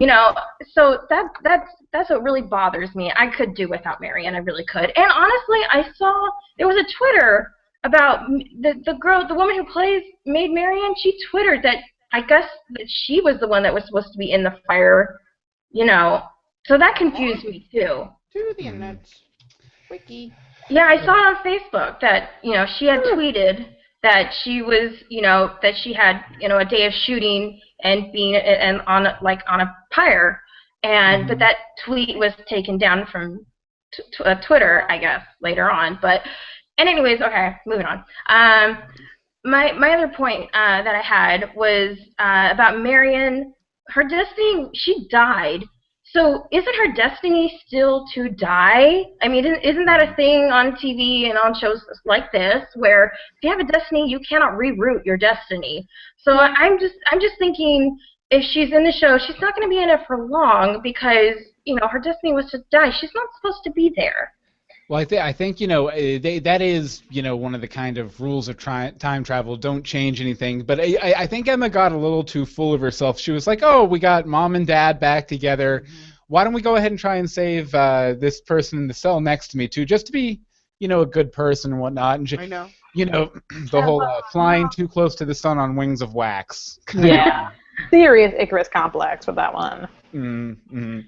Speaker 5: So that's what really bothers me. I could do without Marian, I really could. And honestly, I saw there was a Twitter about the woman who plays Maid Marian. She twittered that I guess that she was the one that was supposed to be in the fire, So that confused me too.
Speaker 1: To the internet. Wiki.
Speaker 5: Yeah, I saw it on Facebook that she had tweeted that she was, that she had, a day of shooting and being on a pyre, and but that tweet was taken down from Twitter, I guess, later on. But, and anyways, okay, moving on. My other point that I had was about Marian. Her destiny, she died. So isn't her destiny still to die? I mean, isn't that a thing on TV and on shows like this, where if you have a destiny, you cannot reroute your destiny? So I'm just thinking, if she's in the show, she's not going to be in it for long because her destiny was to die. She's not supposed to be there.
Speaker 2: Well, I think that is one of the kind of rules of time travel. Don't change anything. But I think Emma got a little too full of herself. She was like, "Oh, we got mom and dad back together. Mm-hmm. Why don't we go ahead and try and save this person in the cell next to me too, just to be a good person and whatnot." And
Speaker 1: I know.
Speaker 2: The whole flying too close to the sun on wings of wax.
Speaker 4: Yeah, serious Icarus complex with that one.
Speaker 2: Mm-hmm.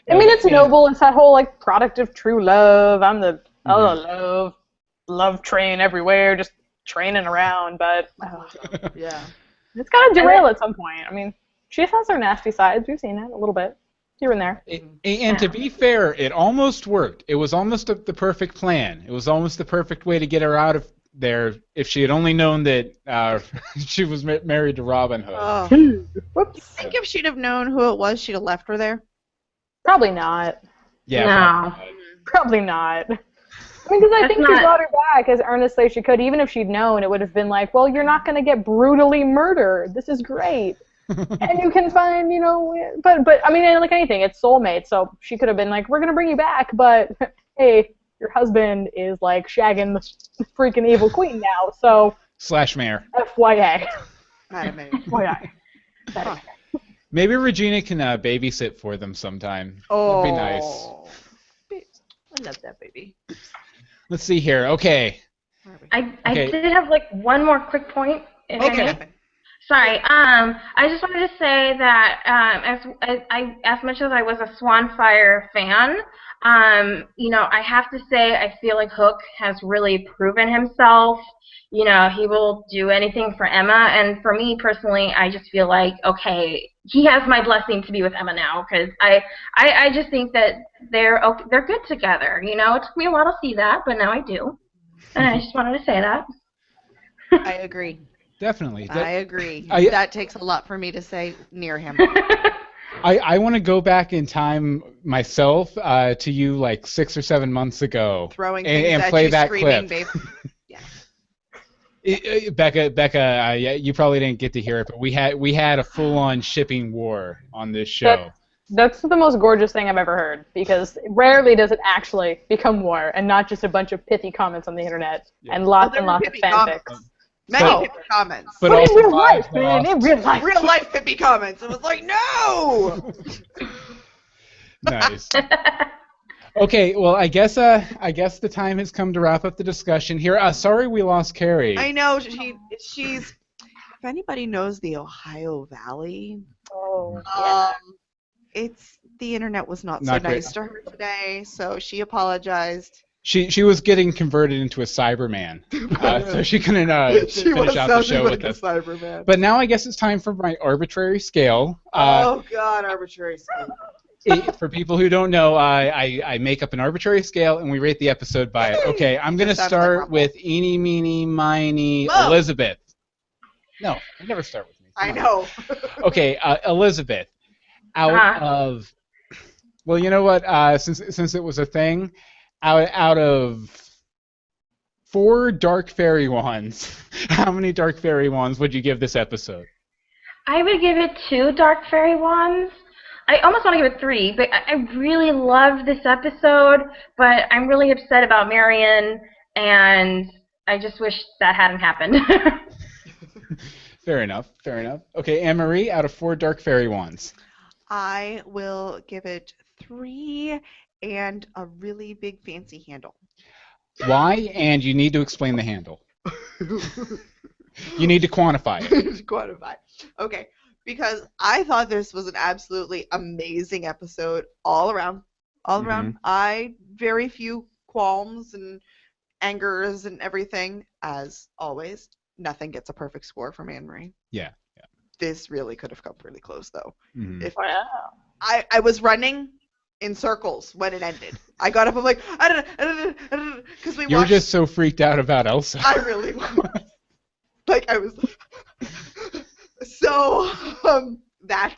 Speaker 4: I mean, it's noble. It's that whole product of true love. I'm the love train everywhere, just training around. But
Speaker 1: yeah,
Speaker 4: it's gotta derail at some point. I mean, she has her nasty sides. We've seen it a little bit here and there.
Speaker 2: And to be fair, it almost worked. It was almost the perfect plan. It was almost the perfect way to get her out of there if she had only known that she was married to Robin Hood.
Speaker 1: Oh.
Speaker 4: Whoops.
Speaker 1: I think if she'd have known who it was, she'd have left her there.
Speaker 4: Probably not.
Speaker 2: Yeah.
Speaker 4: Probably not. I mean, because I think she brought her back as earnestly as she could. Even if she'd known, it would have been like, well, you're not going to get brutally murdered. This is great. And you can find, but I mean, like anything, it's soulmates. So she could have been like, we're going to bring you back, but hey, your husband is like shagging the freaking evil queen now. So
Speaker 2: / mayor.
Speaker 4: FYA.
Speaker 1: FYI.
Speaker 4: Huh.
Speaker 2: Maybe Regina can babysit for them sometime.
Speaker 1: Oh.
Speaker 2: That'd be nice.
Speaker 1: I love that baby.
Speaker 2: Let's see here. Okay.
Speaker 5: I did have one more quick point.
Speaker 2: Okay.
Speaker 5: Sorry. I just wanted to say that as much as I was a Swanfire fan, I have to say I feel like Hook has really proven himself. He will do anything for Emma, and for me personally, I just feel like, okay, he has my blessing to be with Emma now, because I just think that they're good together. It took me a while to see that, but now I do, and I just wanted to say that.
Speaker 1: I agree.
Speaker 2: Definitely.
Speaker 1: I agree.
Speaker 2: I-
Speaker 1: That takes a lot for me to say near him.
Speaker 2: I want to go back in time myself to you like 6 or 7 months ago
Speaker 1: Throwing
Speaker 2: and
Speaker 1: things at
Speaker 2: play
Speaker 1: you,
Speaker 2: that
Speaker 1: screaming,
Speaker 2: clip.
Speaker 1: babe. Yeah.
Speaker 2: Becca, you probably didn't get to hear it, but we had a full-on shipping war on this show.
Speaker 4: That's the most gorgeous thing I've ever heard, because rarely does it actually become war and not just a bunch of pithy comments on the internet and lots and lots of fanfics.
Speaker 1: Many pithy comments.
Speaker 2: But
Speaker 4: in
Speaker 2: also
Speaker 4: real life, man, in real life.
Speaker 1: Real life pithy comments. It was like, no!
Speaker 2: Nice. Okay, well, I guess the time has come to wrap up the discussion here. Sorry we lost Kari.
Speaker 1: I know, she's... If anybody knows the Ohio Valley, the internet was not so nice to her today, so she apologized.
Speaker 2: She was getting converted into a Cyberman, so she couldn't finish out the show with us.
Speaker 1: Cyberman.
Speaker 2: But now I guess it's time for my arbitrary scale.
Speaker 1: Oh God, arbitrary scale.
Speaker 2: For people who don't know, I make up an arbitrary scale and we rate the episode by it. Okay, I'm gonna start with Eeny, Meeny, Miny, Elizabeth. No, I never start with me.
Speaker 1: I know.
Speaker 2: Okay, Elizabeth. Out of, well, you know what? Since it was a thing, out of 4 dark fairy wands, how many dark fairy wands would you give this episode?
Speaker 5: I would give it 2 dark fairy wands. I almost want to give it 3, but I really loved this episode, but I'm really upset about Marion, and I just wish that hadn't happened.
Speaker 2: Fair enough. Okay, Anne-Marie, out of 4 dark fairy wands.
Speaker 1: I will give it 3 and a really big fancy handle.
Speaker 2: Why? And you need to explain the handle. You need to quantify it.
Speaker 1: Okay, because I thought this was an absolutely amazing episode all around. Very few qualms and angers and everything, as always. Nothing gets a perfect score from Anne-Marie.
Speaker 2: Yeah.
Speaker 1: This really could have come pretty close, though.
Speaker 2: Mm-hmm.
Speaker 1: I was running in circles when it ended. I got up, I'm like, I don't know, because
Speaker 2: You were just so freaked out about Elsa.
Speaker 1: I really was. Like, I was... So, that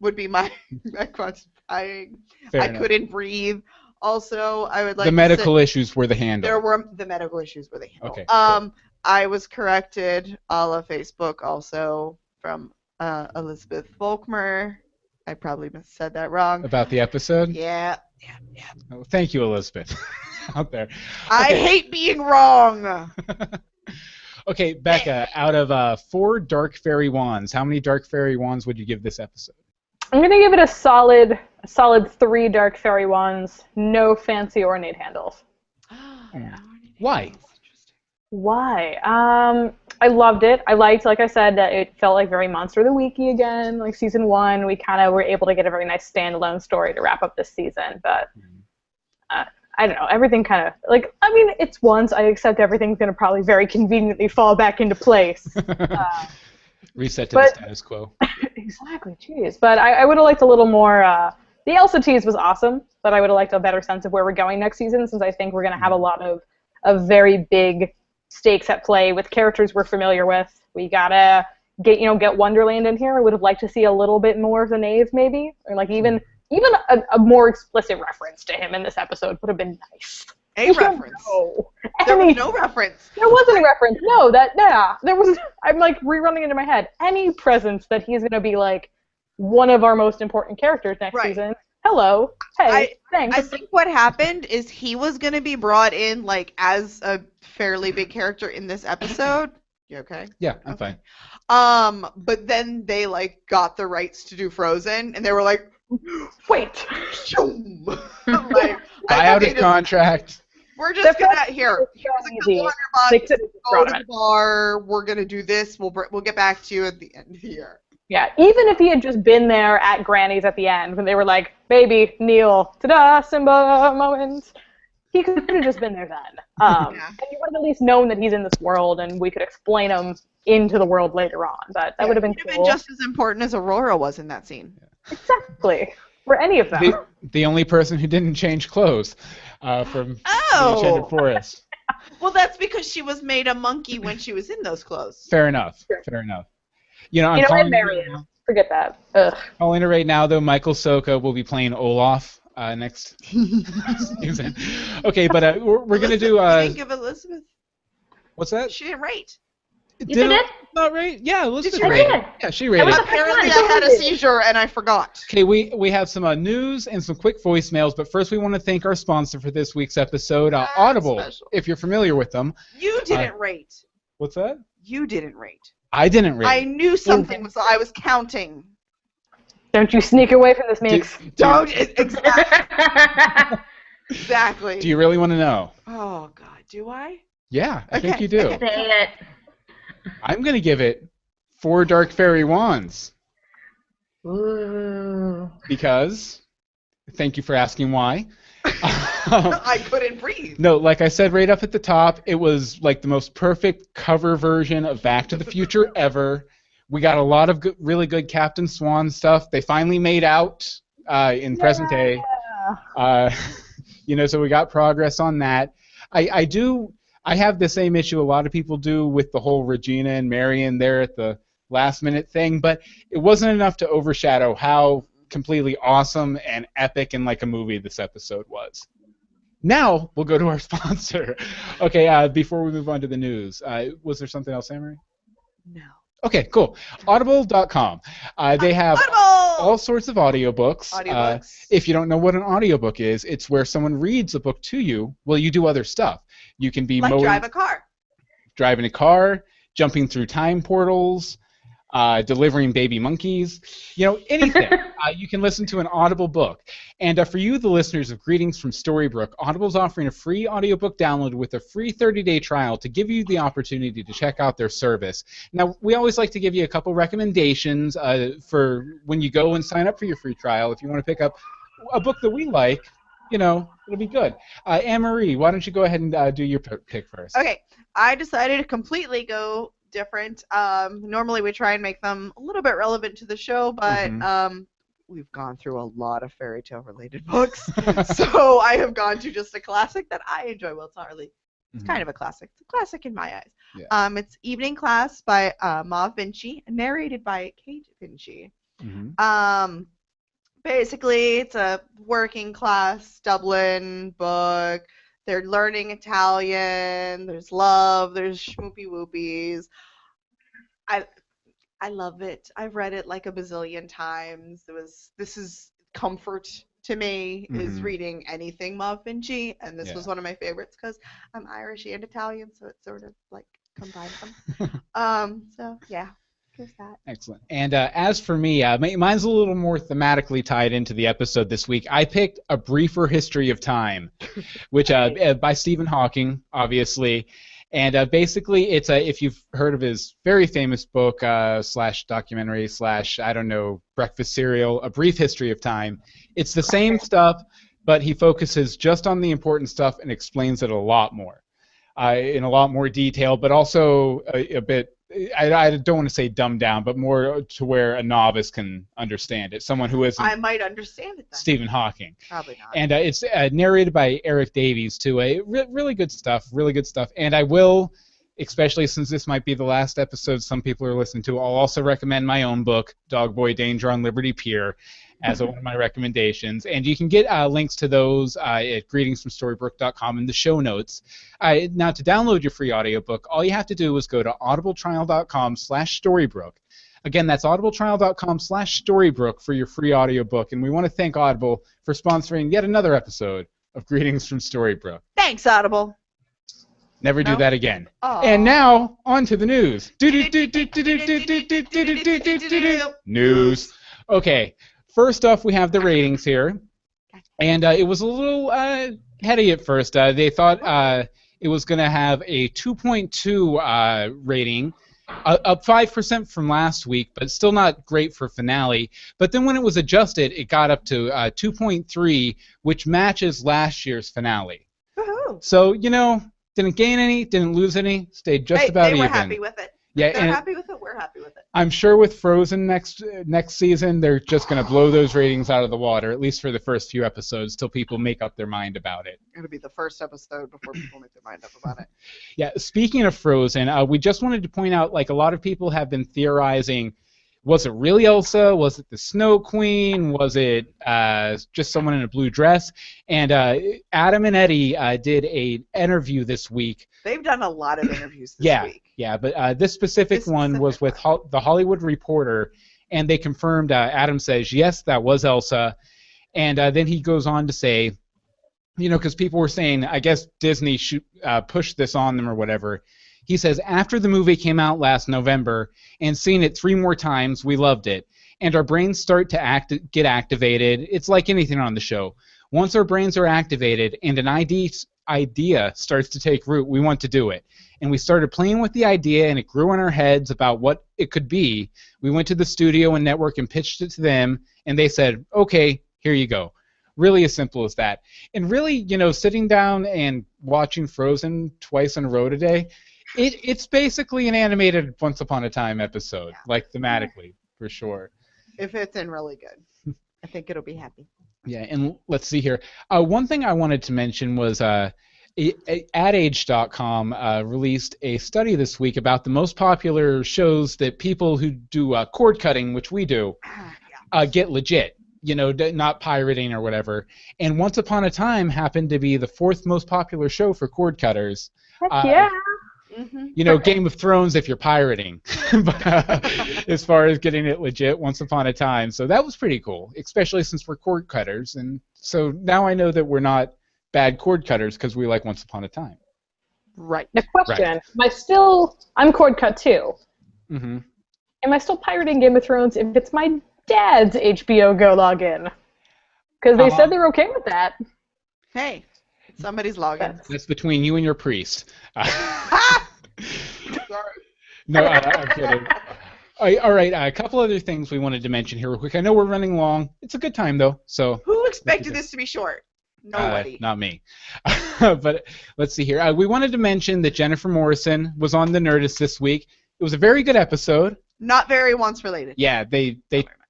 Speaker 1: would be my quantifying. I couldn't breathe. Also, I would like
Speaker 2: the medical issues were the handle.
Speaker 1: The medical issues were the handle.
Speaker 2: Okay, cool.
Speaker 1: I was corrected a la Facebook also from Elizabeth Volkmer. I probably said that wrong.
Speaker 2: About the episode?
Speaker 1: Yeah.
Speaker 2: Oh, thank you, Elizabeth. Out there. Okay.
Speaker 1: I hate being wrong.
Speaker 2: Okay, Becca, out of 4 dark fairy wands, how many dark fairy wands would you give this episode?
Speaker 4: I'm gonna give it a solid 3 dark fairy wands, no fancy ornate handles.
Speaker 2: Why?
Speaker 4: Why? I loved it. I liked, like I said, that it felt like very Monster of the Weeky again. Like season 1, we kind of were able to get a very nice standalone story to wrap up this season. But I don't know. Everything kind of it's once. I accept everything's going to probably very conveniently fall back into place.
Speaker 2: Reset to the status quo.
Speaker 4: Exactly. Jeez. But I would have liked a little more. The Elsa tease was awesome, but I would have liked a better sense of where we're going next season, since I think we're going to have a lot of very big stakes at play with characters we're familiar with. We gotta get Wonderland in here. I would have liked to see a little bit more of the Knave, maybe, or like even a more explicit reference to him in this episode would have been nice.
Speaker 1: A reference.
Speaker 4: No.
Speaker 1: There was no reference.
Speaker 4: There wasn't a reference. No, there was. I'm like rerunning into my head. Any presence that he's gonna be like one of our most important characters next season. Hello. Hey. Thanks.
Speaker 1: I think what happened is he was gonna be brought in like as a fairly big character in this episode. You okay?
Speaker 2: Yeah, I'm fine.
Speaker 1: But then they got the rights to do Frozen, and they were like,
Speaker 4: wait.
Speaker 1: buy
Speaker 2: out his contract.
Speaker 1: We're just
Speaker 4: They're
Speaker 1: gonna here's a
Speaker 4: easy.
Speaker 1: couple
Speaker 4: They
Speaker 1: $100.
Speaker 4: could
Speaker 1: Go to the bar. We're gonna do this. We'll get back to you at the end of the year.
Speaker 4: Yeah, even if he had just been there at Granny's at the end when they were like, baby, kneel, ta-da, Simba moment, he could have just been there then. And you would have at least known that he's in this world, and we could explain him into the world later on. But that would have been cool.
Speaker 1: Been just as important as Aurora was in that scene.
Speaker 4: Exactly. For any of them.
Speaker 2: The only person who didn't change clothes from the Enchanted Forest.
Speaker 1: Well, that's because she was made a monkey when she was in those clothes.
Speaker 2: Fair enough.
Speaker 4: Sure.
Speaker 2: Fair enough. I'm
Speaker 4: calling Marion. Forget that. Ugh.
Speaker 2: Calling it right now, though, Michael Soka will be playing Olaf next season. Okay, but we're going to do...
Speaker 1: You didn't give Elizabeth.
Speaker 2: What's that?
Speaker 1: She didn't rate.
Speaker 5: You did it?
Speaker 2: Not right? Yeah, Elizabeth
Speaker 5: I
Speaker 2: rated.
Speaker 5: did.
Speaker 2: Yeah, she rated.
Speaker 1: Apparently I had a seizure and I forgot.
Speaker 2: Okay, we have some news and some quick voicemails, but first we want to thank our sponsor for this week's episode, Audible,
Speaker 1: special.
Speaker 2: if you're familiar with them.
Speaker 1: You didn't rate.
Speaker 2: What's that?
Speaker 1: You didn't rate.
Speaker 2: I didn't rate.
Speaker 1: I knew something was. I was counting.
Speaker 4: Don't you sneak away from this mix.
Speaker 1: Don't. Exactly. Exactly.
Speaker 2: Do you really want to know?
Speaker 1: Oh God, do I?
Speaker 2: Yeah, I think you do.
Speaker 5: Say it.
Speaker 2: I'm going to give it 4 Dark Fairy Wands.
Speaker 5: Ooh.
Speaker 2: Because, thank you for asking why.
Speaker 1: I couldn't breathe.
Speaker 2: No, like I said right up at the top, it was like the most perfect cover version of Back to the Future ever. We got a lot of really good Captain Swan stuff. They finally made out in present day. So we got progress on that. I have the same issue a lot of people do with the whole Regina and Marion there at the last minute thing, but it wasn't enough to overshadow how completely awesome and epic and like a movie this episode was. Now we'll go to our sponsor. Okay, before we move on to the news, was there something else, Anne-Marie?
Speaker 1: No.
Speaker 2: Okay, cool. Audible.com. They have all sorts of audiobooks. If you don't know what an audiobook is, it's where someone reads a book to you while you do other stuff. You can be driving a car, jumping through time portals, delivering baby monkeys, anything. You can listen to an Audible book. And for you, the listeners of Greetings from Storybrooke, Audible's offering a free audiobook download with a free 30-day trial to give you the opportunity to check out their service. Now, we always like to give you a couple recommendations for when you go and sign up for your free trial. If you want to pick up a book that we like, it'll be good. Anne-Marie, why don't you go ahead and do your pick first?
Speaker 1: Okay, I decided to completely go different. Normally we try and make them a little bit relevant to the show, but we've gone through a lot of fairy tale related books. So I have gone to just a classic that I enjoy. Well, it's not really, it's kind of a classic. It's a classic in my eyes. Yeah. It's Evening Class by Maud Vinci, narrated by Kate Vinci. Basically, it's a working class Dublin book. They're learning Italian. There's love. There's schmoopy whoopies. I love it. I've read it like a bazillion times. This is comfort to me, is reading anything Maud Vinci, and this was one of my favorites because I'm Irish and Italian, so it sort of like combines them. So yeah. That.
Speaker 2: Excellent. And as for me, mine's a little more thematically tied into the episode this week. I picked A Briefer History of Time, which by Stephen Hawking, obviously. And basically, it's if you've heard of his very famous book / documentary / breakfast cereal, A Brief History of Time. It's the same stuff, but he focuses just on the important stuff and explains it a lot more, in a lot more detail, but also a bit. I don't want to say dumbed down, but more to where a novice can understand it. Someone who isn't.
Speaker 1: I might understand it then.
Speaker 2: Stephen Hawking.
Speaker 1: Probably not.
Speaker 2: And it's narrated by Eric Davies, too. Really good stuff. Really good stuff. And I will, especially since this might be the last episode some people are listening to, I'll also recommend my own book, Dog Boy Danger on Liberty Pier, as one of my recommendations. And you can get links to those at greetingsfromstorybrooke.com in the show notes. Now, to download your free audiobook, all you have to do is go to audibletrial.com/storybrooke. Again, that's audibletrial.com/storybrooke for your free audiobook. And we want to thank Audible for sponsoring yet another episode of Greetings from Storybrooke.
Speaker 1: Thanks, Audible.
Speaker 2: Never do that again.
Speaker 1: Aww.
Speaker 2: And now, on to the news. News. Okay. First off, we have the ratings here. And it was a little heady at first. They thought it was going to have a 2.2 rating, up 5% from last week, but still not great for finale. But then when it was adjusted, it got up to 2.3, which matches last year's finale.
Speaker 1: Woohoo.
Speaker 2: So, didn't gain any, didn't lose any, stayed just about even.
Speaker 1: They were happy with it.
Speaker 2: Yeah,
Speaker 1: they're happy with it, we're happy with it.
Speaker 2: I'm sure with Frozen next season, they're just going to blow those ratings out of the water, at least for the first few episodes, till people make up their mind about it.
Speaker 1: It'll be the first episode before people make their mind up about it.
Speaker 2: Yeah, speaking of Frozen, we just wanted to point out, a lot of people have been theorizing, was it really Elsa? Was it the Snow Queen? Was it just someone in a blue dress? And Adam and Eddie did an interview this week.
Speaker 1: They've done a lot of interviews this week.
Speaker 2: Yeah, but this specific one was with the Hollywood Reporter, and they confirmed, Adam says, yes, that was Elsa. And then he goes on to say, because people were saying, I guess Disney pushed this on them or whatever. He says, after the movie came out last November and seeing it 3 more times, we loved it. And our brains start to get activated. It's like anything on the show. Once our brains are activated and an idea starts to take root, we want to do it. And we started playing with the idea, and it grew in our heads about what it could be. We went to the studio and network and pitched it to them, and they said, okay, here you go. Really as simple as that. And really, sitting down and watching Frozen twice in a row today, it's basically an animated Once Upon a Time episode, thematically, for sure.
Speaker 1: If it's in really good. I think it'll be happy.
Speaker 2: Yeah, and let's see here. One thing I wanted to mention was AdAge.com released a study this week about the most popular shows that people who do cord cutting, which we do, get legit. Not pirating or whatever. And Once Upon a Time happened to be the 4th most popular show for cord cutters.
Speaker 4: Heck yeah.
Speaker 1: Mm-hmm.
Speaker 2: Game of Thrones if you're pirating. But, as far as getting it legit, Once Upon a Time. So that was pretty cool, especially since we're cord cutters. And so now I know that we're not bad cord cutters because we like Once Upon a Time.
Speaker 1: Right.
Speaker 4: The question, I'm cord cut too.
Speaker 2: Mm-hmm.
Speaker 4: Am I still pirating Game of Thrones if it's my dad's HBO Go login? Because they said they're okay with that.
Speaker 1: Hey, somebody's login.
Speaker 2: That's between you and your priest.
Speaker 1: Sorry.
Speaker 2: No, I'm kidding. All right, a couple other things we wanted to mention here real quick. I know we're running long. It's a good time, though. So
Speaker 1: who expected this to be short? Nobody.
Speaker 2: Not me. But let's see here. We wanted to mention that Jennifer Morrison was on The Nerdist this week. It was a very good episode.
Speaker 1: Not very once related.
Speaker 2: Yeah, they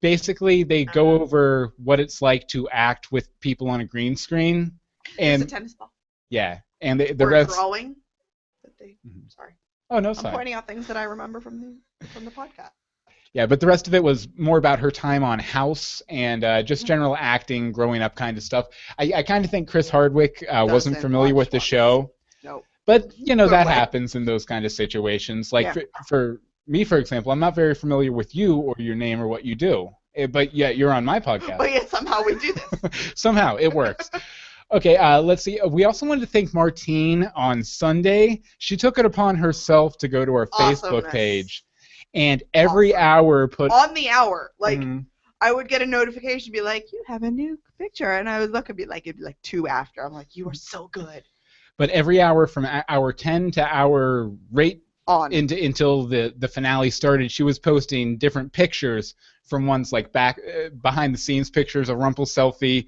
Speaker 2: basically go over what it's like to act with people on a green screen. And
Speaker 1: it's a tennis ball.
Speaker 2: Yeah, and the rest
Speaker 1: drawing. Sorry.
Speaker 2: Oh no,
Speaker 1: I'm
Speaker 2: sorry.
Speaker 1: pointing out things that I remember from the podcast.
Speaker 2: Yeah, but the rest of it was more about her time on House and just general acting, growing up kind of stuff. I kind of think Chris Hardwick wasn't familiar with the show.
Speaker 1: Nope.
Speaker 2: But, that happens in those kind of situations. For me, for example, I'm not very familiar with you or your name or what you do. But yet you're on my podcast.
Speaker 1: But yet somehow we do this.
Speaker 2: Somehow, it works. Okay, let's see. We also wanted to thank Martine on Sunday. She took it upon herself to go to our Facebook page. And every hour put...
Speaker 1: On the hour. I would get a notification be like, you have a new picture. And I would look and it'd be like 2 after. I'm like, you are so good.
Speaker 2: But every hour from hour 10 to hour right
Speaker 1: on
Speaker 2: until the finale started, she was posting different pictures from ones like behind the scenes pictures, a Rumple selfie,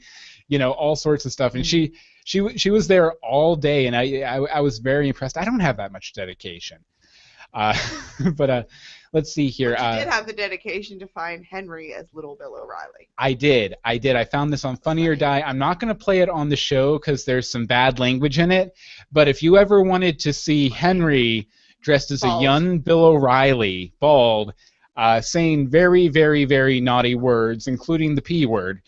Speaker 2: all sorts of stuff. And she was there all day, and I was very impressed. I don't have that much dedication. But let's see here.
Speaker 1: But you did have the dedication to find Henry as Little Bill O'Reilly.
Speaker 2: I did. I found this on Funny or Die. I'm not going to play it on the show because there's some bad language in it. But if you ever wanted to see Henry dressed as a young Bill O'Reilly, bald, saying very, very, very naughty words, including the P word,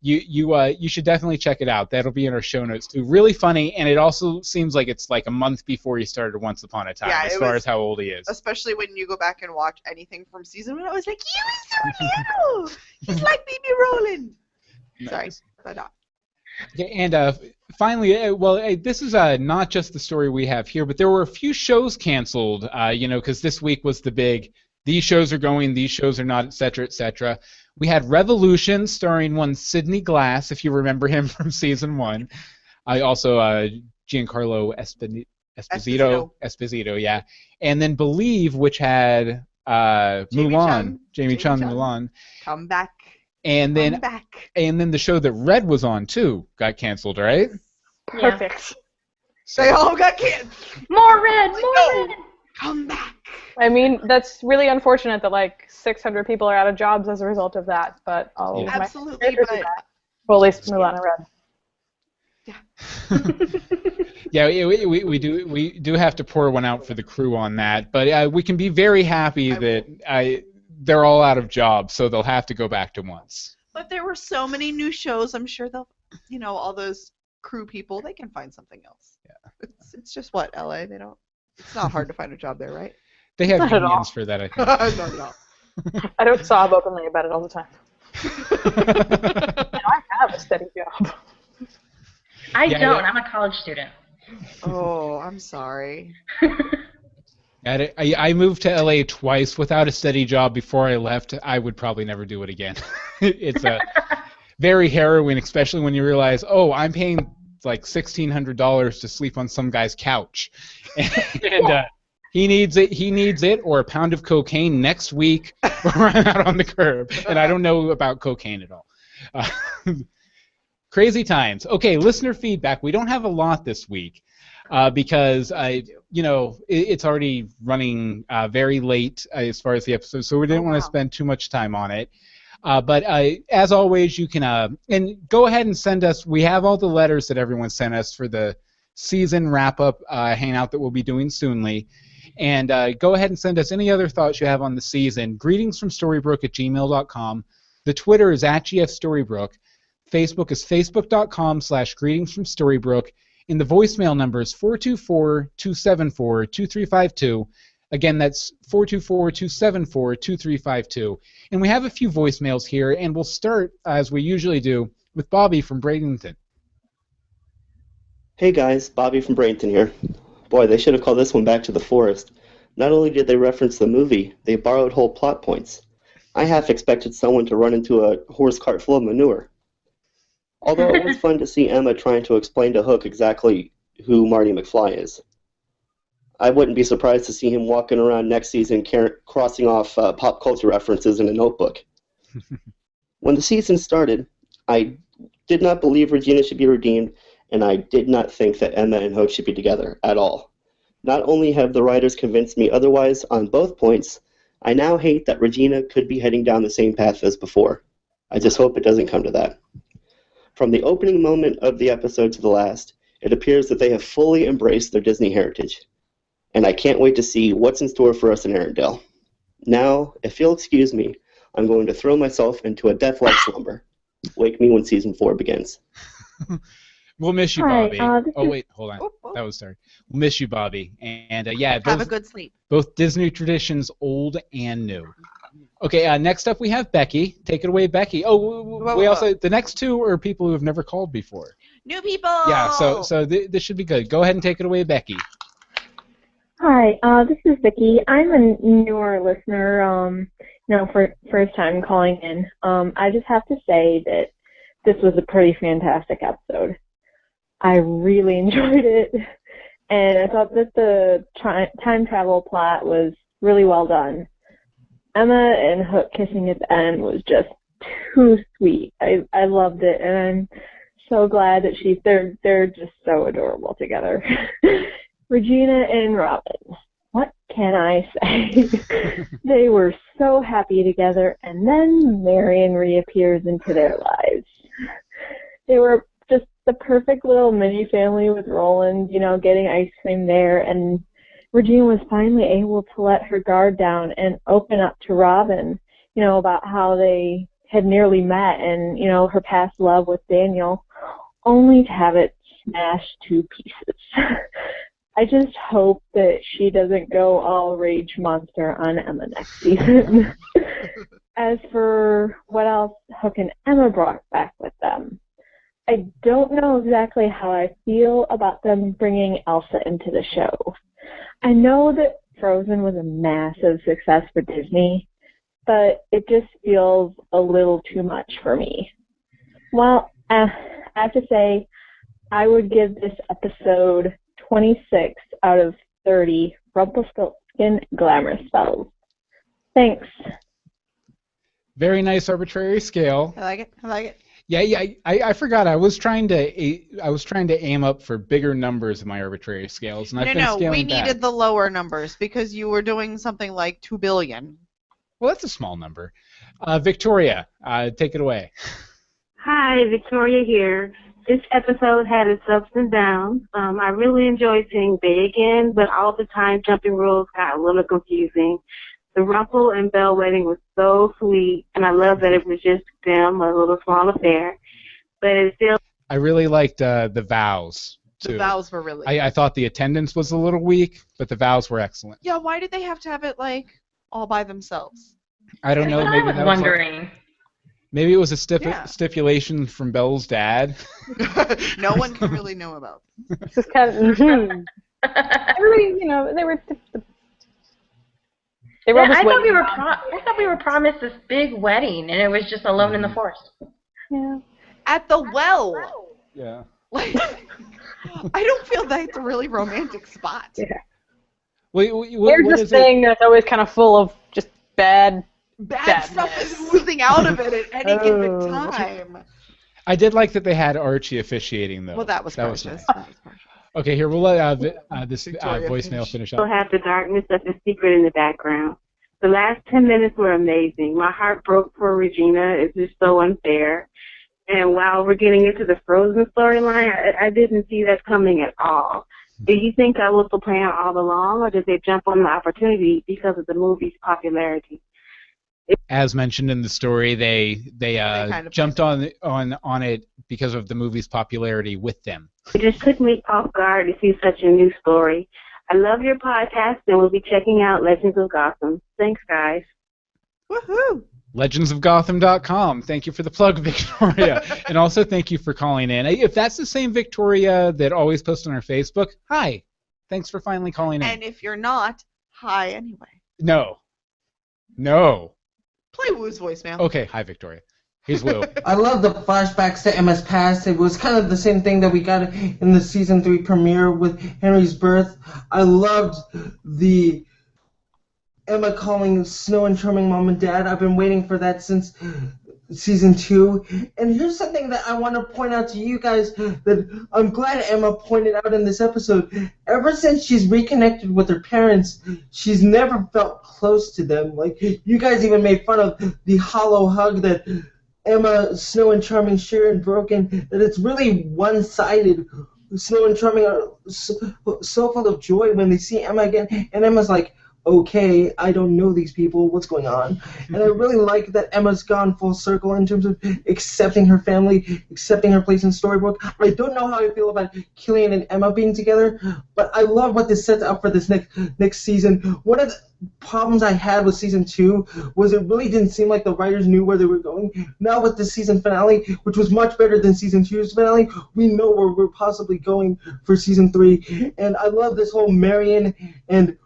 Speaker 2: you should definitely check it out. That'll be in our show notes too. Really funny, and it also seems like it's like a month before he started Once Upon a Time, as far as how old he is.
Speaker 1: Especially when you go back and watch anything from season 1, I was like, you so little! He's like Baby Roland! Sorry, I thought.
Speaker 2: Okay, and finally, this is not just the story we have here, but there were a few shows canceled, because this week was the these shows are going, these shows are not, etc., etc. We had Revolution, starring one Sidney Glass, if you remember him from season 1. I also Giancarlo Esposito, yeah. And then Believe, which had Mulan, Jamie Chung Mulan.
Speaker 1: Come back.
Speaker 2: And then the show that Red was on too got canceled, right?
Speaker 4: Perfect.
Speaker 1: They all got canceled.
Speaker 5: More Red, more Red.
Speaker 1: Come back.
Speaker 4: I mean, that's really unfortunate that like 600 people are out of jobs as a result of that. But all of my
Speaker 1: absolutely, but
Speaker 4: well, at least Mulan and Red.
Speaker 2: Yeah, we do have to pour one out for the crew on that, but we can be very happy that they're all out of jobs, so they'll have to go back to once.
Speaker 1: But there were so many new shows. I'm sure they'll, all those crew people, they can find something else.
Speaker 2: Yeah,
Speaker 1: it's just what LA. They don't. It's not hard to find a job there, right?
Speaker 2: They have unions for that, I think.
Speaker 1: Not at all.
Speaker 4: I don't sob openly about it all the time. I have a steady job.
Speaker 5: I don't. I'm a college student.
Speaker 1: Oh, I'm sorry.
Speaker 2: I moved to LA twice without a steady job before I left. I would probably never do it again. It's very harrowing, especially when you realize, oh, I'm paying like $1,600 to sleep on some guy's couch, and he needs it, or a pound of cocaine next week, or I'm out on the curb, and I don't know about cocaine at all. Crazy times. Okay, listener feedback. We don't have a lot this week because it's already running very late as far as the episode, so we didn't want to spend too much time on it. But as always, you can and go ahead and send us. We have all the letters that everyone sent us for the season wrap-up hangout that we'll be doing soonly. And go ahead and send us any other thoughts you have on the season. greetingsfromstorybrooke@gmail.com. The Twitter is @GFStorybrooke. Facebook is facebook.com/greetingsfromstorybrooke. And the voicemail number is 424-274-2352. Again, that's 424-274-2352. And we have a few voicemails here, and we'll start, as we usually do, with Bobby from Bradenton.
Speaker 6: Hey guys, Bobby from Bradenton here. Boy, they should have called this one Back to the Forest. Not only did they reference the movie, they borrowed whole plot points. I half expected someone to run into a horse cart full of manure. Although it was fun to see Emma trying to explain to Hook exactly who Marty McFly is. I wouldn't be surprised to see him walking around next season crossing off pop culture references in a notebook. When the season started, I did not believe Regina should be redeemed, and I did not think that Emma and Hook should be together at all. Not only have the writers convinced me otherwise on both points, I now hate that Regina could be heading down the same path as before. I just hope it doesn't come to that. From the opening moment of the episode to the last, it appears that they have fully embraced their Disney heritage. And I can't wait to see what's in store for us in Arendelle. Now, if you'll excuse me, I'm going to throw myself into a death-like slumber. Wake me when season 4 begins.
Speaker 2: We'll miss you, Bobby. Oh, wait, hold on. That was sorry. We'll miss you, Bobby. And,
Speaker 1: have a good sleep.
Speaker 2: Both Disney traditions, old and new. Okay, next up we have Becky. Take it away, Becky. Oh, we also, the next two are people who have never called before.
Speaker 1: New people!
Speaker 2: Yeah, so this should be good. Go ahead and take it away, Becky.
Speaker 7: Hi, this is Vicky. I'm a newer listener, for first time calling in. I just have to say that this was a pretty fantastic episode. I really enjoyed it, and I thought that the time travel plot was really well done. Emma and Hook kissing at the end was just too sweet. I loved it, and I'm so glad that they're just so adorable together. Regina and Robin, what can I say? They were so happy together, and then Marion reappears into their lives. They were just the perfect little mini family with Roland, getting ice cream there, and Regina was finally able to let her guard down and open up to Robin, about how they had nearly met and, her past love with Daniel, only to have it smashed to pieces. I just hope that she doesn't go all rage monster on Emma next season. As for what else Hook and Emma brought back with them, I don't know exactly how I feel about them bringing Elsa into the show. I know that Frozen was a massive success for Disney, but it just feels a little too much for me. Well, I have to say, I would give this episode 26 out of 30 Rumpelstiltskin glamour spells. Thanks.
Speaker 2: Very nice arbitrary scale.
Speaker 1: I like it. I like it.
Speaker 2: Yeah. I forgot. I was trying to aim up for bigger numbers in my arbitrary scales, and I've been scaling
Speaker 1: we
Speaker 2: back.
Speaker 1: needed the lower numbers because you were doing something like 2 billion.
Speaker 2: Well, that's a small number. Victoria, take it away.
Speaker 8: Hi, Victoria here. This episode had its ups and downs. I really enjoyed seeing Bay again, but all the time jumping rules got a little confusing. The Rumple and Belle wedding was so sweet, and I love that it was just them, a little small affair. But it still...
Speaker 2: I really liked the vows, too.
Speaker 1: The vows were really
Speaker 2: I thought the attendance was a little weak, but the vows were excellent.
Speaker 1: Yeah, why did they have to have it, like, all by themselves?
Speaker 2: I don't know.
Speaker 5: That's what
Speaker 2: Maybe
Speaker 5: I was
Speaker 2: that
Speaker 5: wondering.
Speaker 2: maybe it was a
Speaker 1: Yeah.
Speaker 2: stipulation from Belle's dad.
Speaker 1: No one can really know about.
Speaker 4: It's just kind of, everybody, you know, they were all just
Speaker 5: I thought we
Speaker 4: waiting.
Speaker 5: were I thought we were promised this big wedding, and it was just alone in the forest.
Speaker 4: Yeah.
Speaker 1: At the well.
Speaker 2: Yeah.
Speaker 1: Like, I don't feel that's a really romantic spot.
Speaker 4: Yeah.
Speaker 2: Wait,
Speaker 4: They're
Speaker 2: what
Speaker 4: just
Speaker 2: is
Speaker 4: saying that's always kind of full of just bad.
Speaker 1: Bad stuff is oozing out of it at any given time.
Speaker 2: I did like that they had Archie officiating, though.
Speaker 1: Well, that was precious.
Speaker 2: nice.
Speaker 1: That was precious.
Speaker 2: Okay, here, we'll let this
Speaker 1: Victoria
Speaker 2: voicemail finish
Speaker 8: still
Speaker 2: up.
Speaker 8: have the darkness of the secret in the background. The last 10 minutes were amazing. My heart broke for Regina. It's just so unfair. And while we're getting into the Frozen storyline, I didn't see that coming at all. Do you think that was the plan all along, or did they jump on the opportunity because of the movie's popularity?
Speaker 2: As mentioned in the story, they
Speaker 1: kind of
Speaker 2: jumped on it because of the movie's popularity with them.
Speaker 8: It just took me off guard to see such a new story. I love your podcast, and we'll be checking out Legends of Gotham. Thanks, guys.
Speaker 1: Woohoo!
Speaker 2: Legendsofgotham.com. Thank you for the plug, Victoria. And also thank you for calling in. If that's the same Victoria that always posts on our Facebook, hi. Thanks for finally calling in.
Speaker 1: And if you're not, hi anyway.
Speaker 2: No.
Speaker 1: Play Woo's voicemail.
Speaker 2: Okay, hi, Victoria. Here's Woo.
Speaker 9: I love the flashbacks to Emma's past. It was kind of the same thing that we got in the season 3 premiere with Henry's birth. I loved the Emma calling Snow and Charming mom and dad. I've been waiting for that since season 2. And here's something that I want to point out to you guys that I'm glad Emma pointed out in this episode. Ever since she's reconnected with her parents, she's never felt close to them. Like, you guys even made fun of the hollow hug that Emma, Snow, and Charming share in Broken, that it's really one-sided. Snow and Charming are so full of joy when they see Emma again, and Emma's like, okay, I don't know these people, what's going on? And I really like that Emma's gone full circle in terms of accepting her family, accepting her place in Storybrooke. I don't know how I feel about Killian and Emma being together, but I love what this sets up for this next season. One of the problems I had with season 2 was it really didn't seem like the writers knew where they were going. Now with this season finale, which was much better than season 2's finale, we know where we're possibly going for season 3. And I love this whole Marion and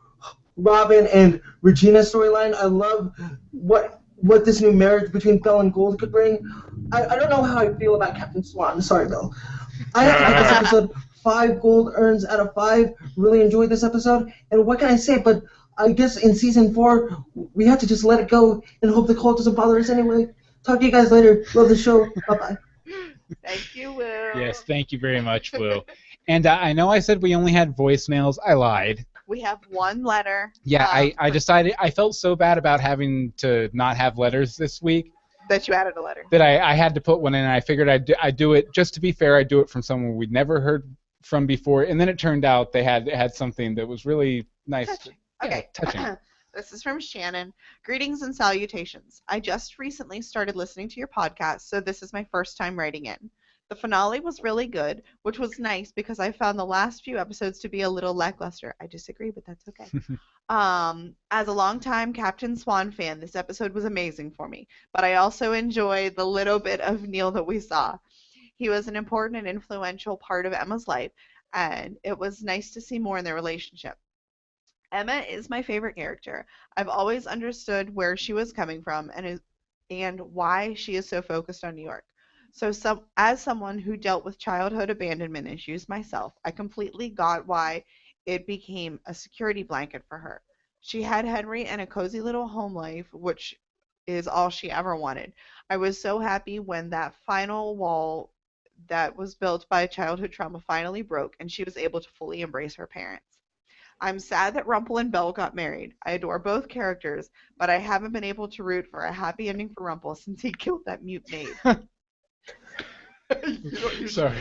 Speaker 9: Robin and Regina storyline. I love what this new marriage between Belle and Gold could bring. I don't know how I feel about Captain Swan. Sorry, Belle. I have to give this episode 5 gold earns out of 5. Really enjoyed this episode. And what can I say? But I guess in season 4, we have to just let it go and hope the cold doesn't bother us anyway. Talk to you guys later. Love the show. Bye-bye.
Speaker 1: Thank you, Woo.
Speaker 2: Yes, thank you very much, Woo. And I know I said we only had voicemails. I lied.
Speaker 1: We have one letter.
Speaker 2: Yeah, I decided I felt so bad about having to not have letters this week
Speaker 1: That you added a letter.
Speaker 2: that I had to put one in, and I figured I'd do it, just to be fair, I'd do it from someone we'd never heard from before, and then it turned out they had something that was really nice.
Speaker 1: Touching. Okay.
Speaker 2: Touching.
Speaker 1: This is from Shannon. Greetings and salutations. I just recently started listening to your podcast, so this is my first time writing in. The finale was really good, which was nice because I found the last few episodes to be a little lackluster. I disagree, but that's okay. As a longtime Captain Swan fan, this episode was amazing for me, but I also enjoyed the little bit of Neil that we saw. He was an important and influential part of Emma's life, and it was nice to see more in their relationship. Emma is my favorite character. I've always understood where she was coming from and why she is so focused on New York. So as someone who dealt with childhood abandonment issues myself, I completely got why it became a security blanket for her. She had Henry and a cozy little home life, which is all she ever wanted. I was so happy when that final wall that was built by childhood trauma finally broke and she was able to fully embrace her parents. I'm sad that Rumple and Belle got married. I adore both characters, but I haven't been able to root for a happy ending for Rumple since he killed that mute maid.
Speaker 2: Sorry.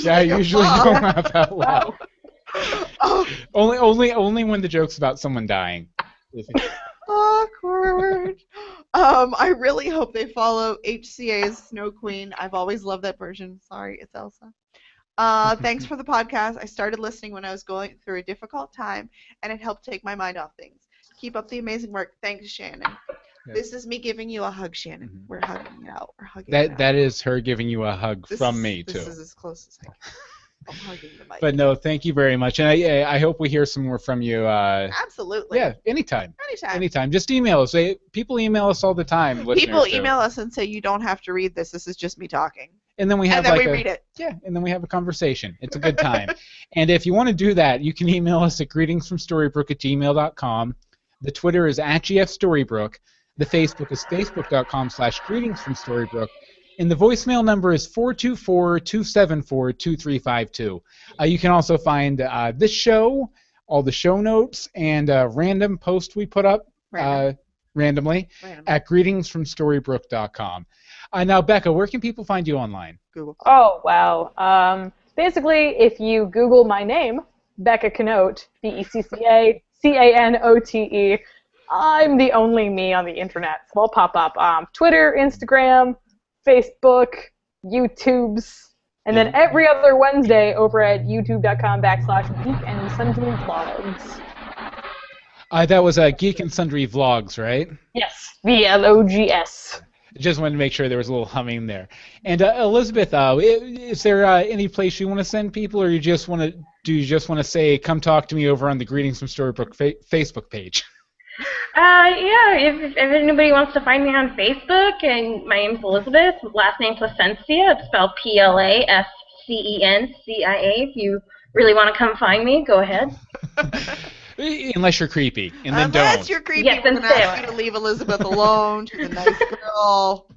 Speaker 1: I
Speaker 2: usually don't laugh out loud. Only when the joke's about someone dying.
Speaker 1: Awkward. I really hope they follow HCA's Snow Queen. I've always loved that version. Sorry, it's Elsa. Thanks for the podcast. I started listening when I was going through a difficult time, and it helped take my mind off things. Keep up the amazing work. Thanks, Shannon. Yes. This is me giving you a hug, Shannon. Mm-hmm. We're hugging it out. We're hugging it out.
Speaker 2: That is her giving you a hug from me, too.
Speaker 1: This is as close as I can. I'm hugging the mic.
Speaker 2: But no, thank you very much. And I hope we hear some more from you.
Speaker 1: Absolutely.
Speaker 2: Yeah, anytime. Just email us. People email us all the time.
Speaker 1: People email us and say, you don't have to read this. This is just me talking.
Speaker 2: And then we have
Speaker 1: we read it.
Speaker 2: Yeah, and then we have a conversation. It's a good time. And if you want to do that, you can email us at greetingsfromstorybrooke@gmail.com. The Twitter is @GFStorybrooke. The Facebook is facebook.com/greetingsfromstorybrooke. And the voicemail number is 424-274-2352. You can also find this show, all the show notes, and a random post we put up randomly at greetingsfromstorybrooke.com. Now, Becca, where can people find you online?
Speaker 1: Google.
Speaker 4: Oh, wow. Basically, if you Google my name, Becca Canote, BECCACANOTE, I'm the only me on the internet. So I'll pop up. Twitter, Instagram, Facebook, YouTubes, and then every other Wednesday over at youtube.com/geekandsundryvlogs.
Speaker 2: That was Geek and Sundry Vlogs, right?
Speaker 4: Yes, VLOGS.
Speaker 2: Just wanted to make sure there was a little humming there. And Elizabeth, is there any place you want to send people, or do you just want to say, come talk to me over on the Greetings from Storybrooke Facebook page?
Speaker 5: Yeah, if anybody wants to find me on Facebook, and my name's Elizabeth, last name Plascencia, it's spelled Plascencia. If you really want to come find me, go ahead.
Speaker 2: Unless you're creepy, and then don't.
Speaker 1: Unless you're creepy, we're going to ask you to leave Elizabeth alone. She's a nice girl.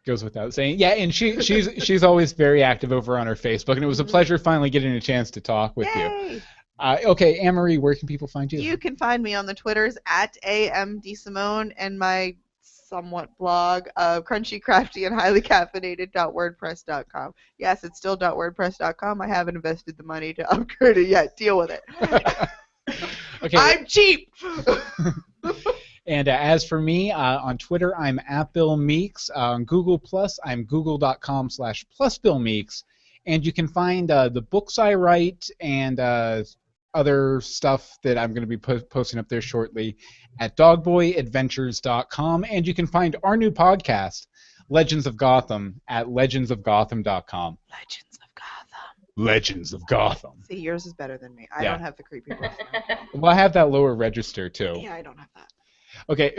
Speaker 2: Goes without saying. Yeah, and she's always very active over on her Facebook, and it was a pleasure finally getting a chance to talk with you. Okay, Anne-Marie, where can people find you?
Speaker 1: You can find me on the Twitters at AMDSimone and my somewhat blog, crunchy, crafty, and highly caffeinated.wordpress.com. Yes, it's still .wordpress.com. I haven't invested the money to upgrade it yet. Deal with it.
Speaker 2: Okay.
Speaker 1: I'm cheap!
Speaker 2: And as for me, on Twitter, I'm @BillMeeks. On Google+, I'm google.com/+BillMeeks. And you can find the books I write and other stuff that I'm going to be posting up there shortly at dogboyadventures.com. And you can find our new podcast, Legends of Gotham, at legendsofgotham.com. Legends of Gotham.
Speaker 1: See, yours is better than me. I don't have the creepy voice.
Speaker 2: Well, I have that lower register, too.
Speaker 1: Yeah, I don't have that.
Speaker 2: Okay.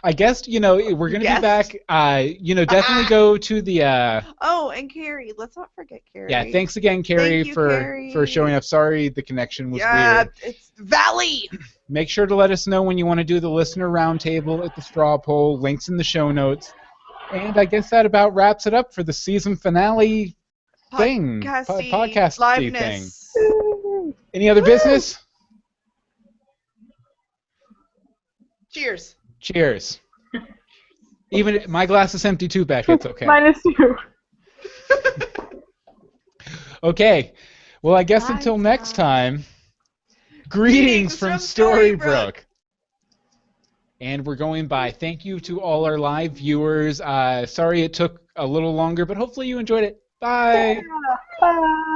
Speaker 2: I guess, we're going to be back. Definitely go to the...
Speaker 1: Oh, and Kari. Let's not forget Kari.
Speaker 2: Yeah, thanks again, Kari, for showing up. Sorry the connection was weird.
Speaker 1: It's Valley!
Speaker 2: Make sure to let us know when you want to do the listener roundtable at the straw poll. Links in the show notes. And I guess that about wraps it up for the season finale thing. Podcast thing. Any other business?
Speaker 1: Cheers.
Speaker 2: Cheers. Even my glass is empty too, Beck. It's okay.
Speaker 4: Mine is too.
Speaker 2: Okay. Well, I guess until next time, greetings from Storybrooke. And we're going by. Thank you to all our live viewers. Sorry it took a little longer, but hopefully you enjoyed it. Bye.
Speaker 4: Bye.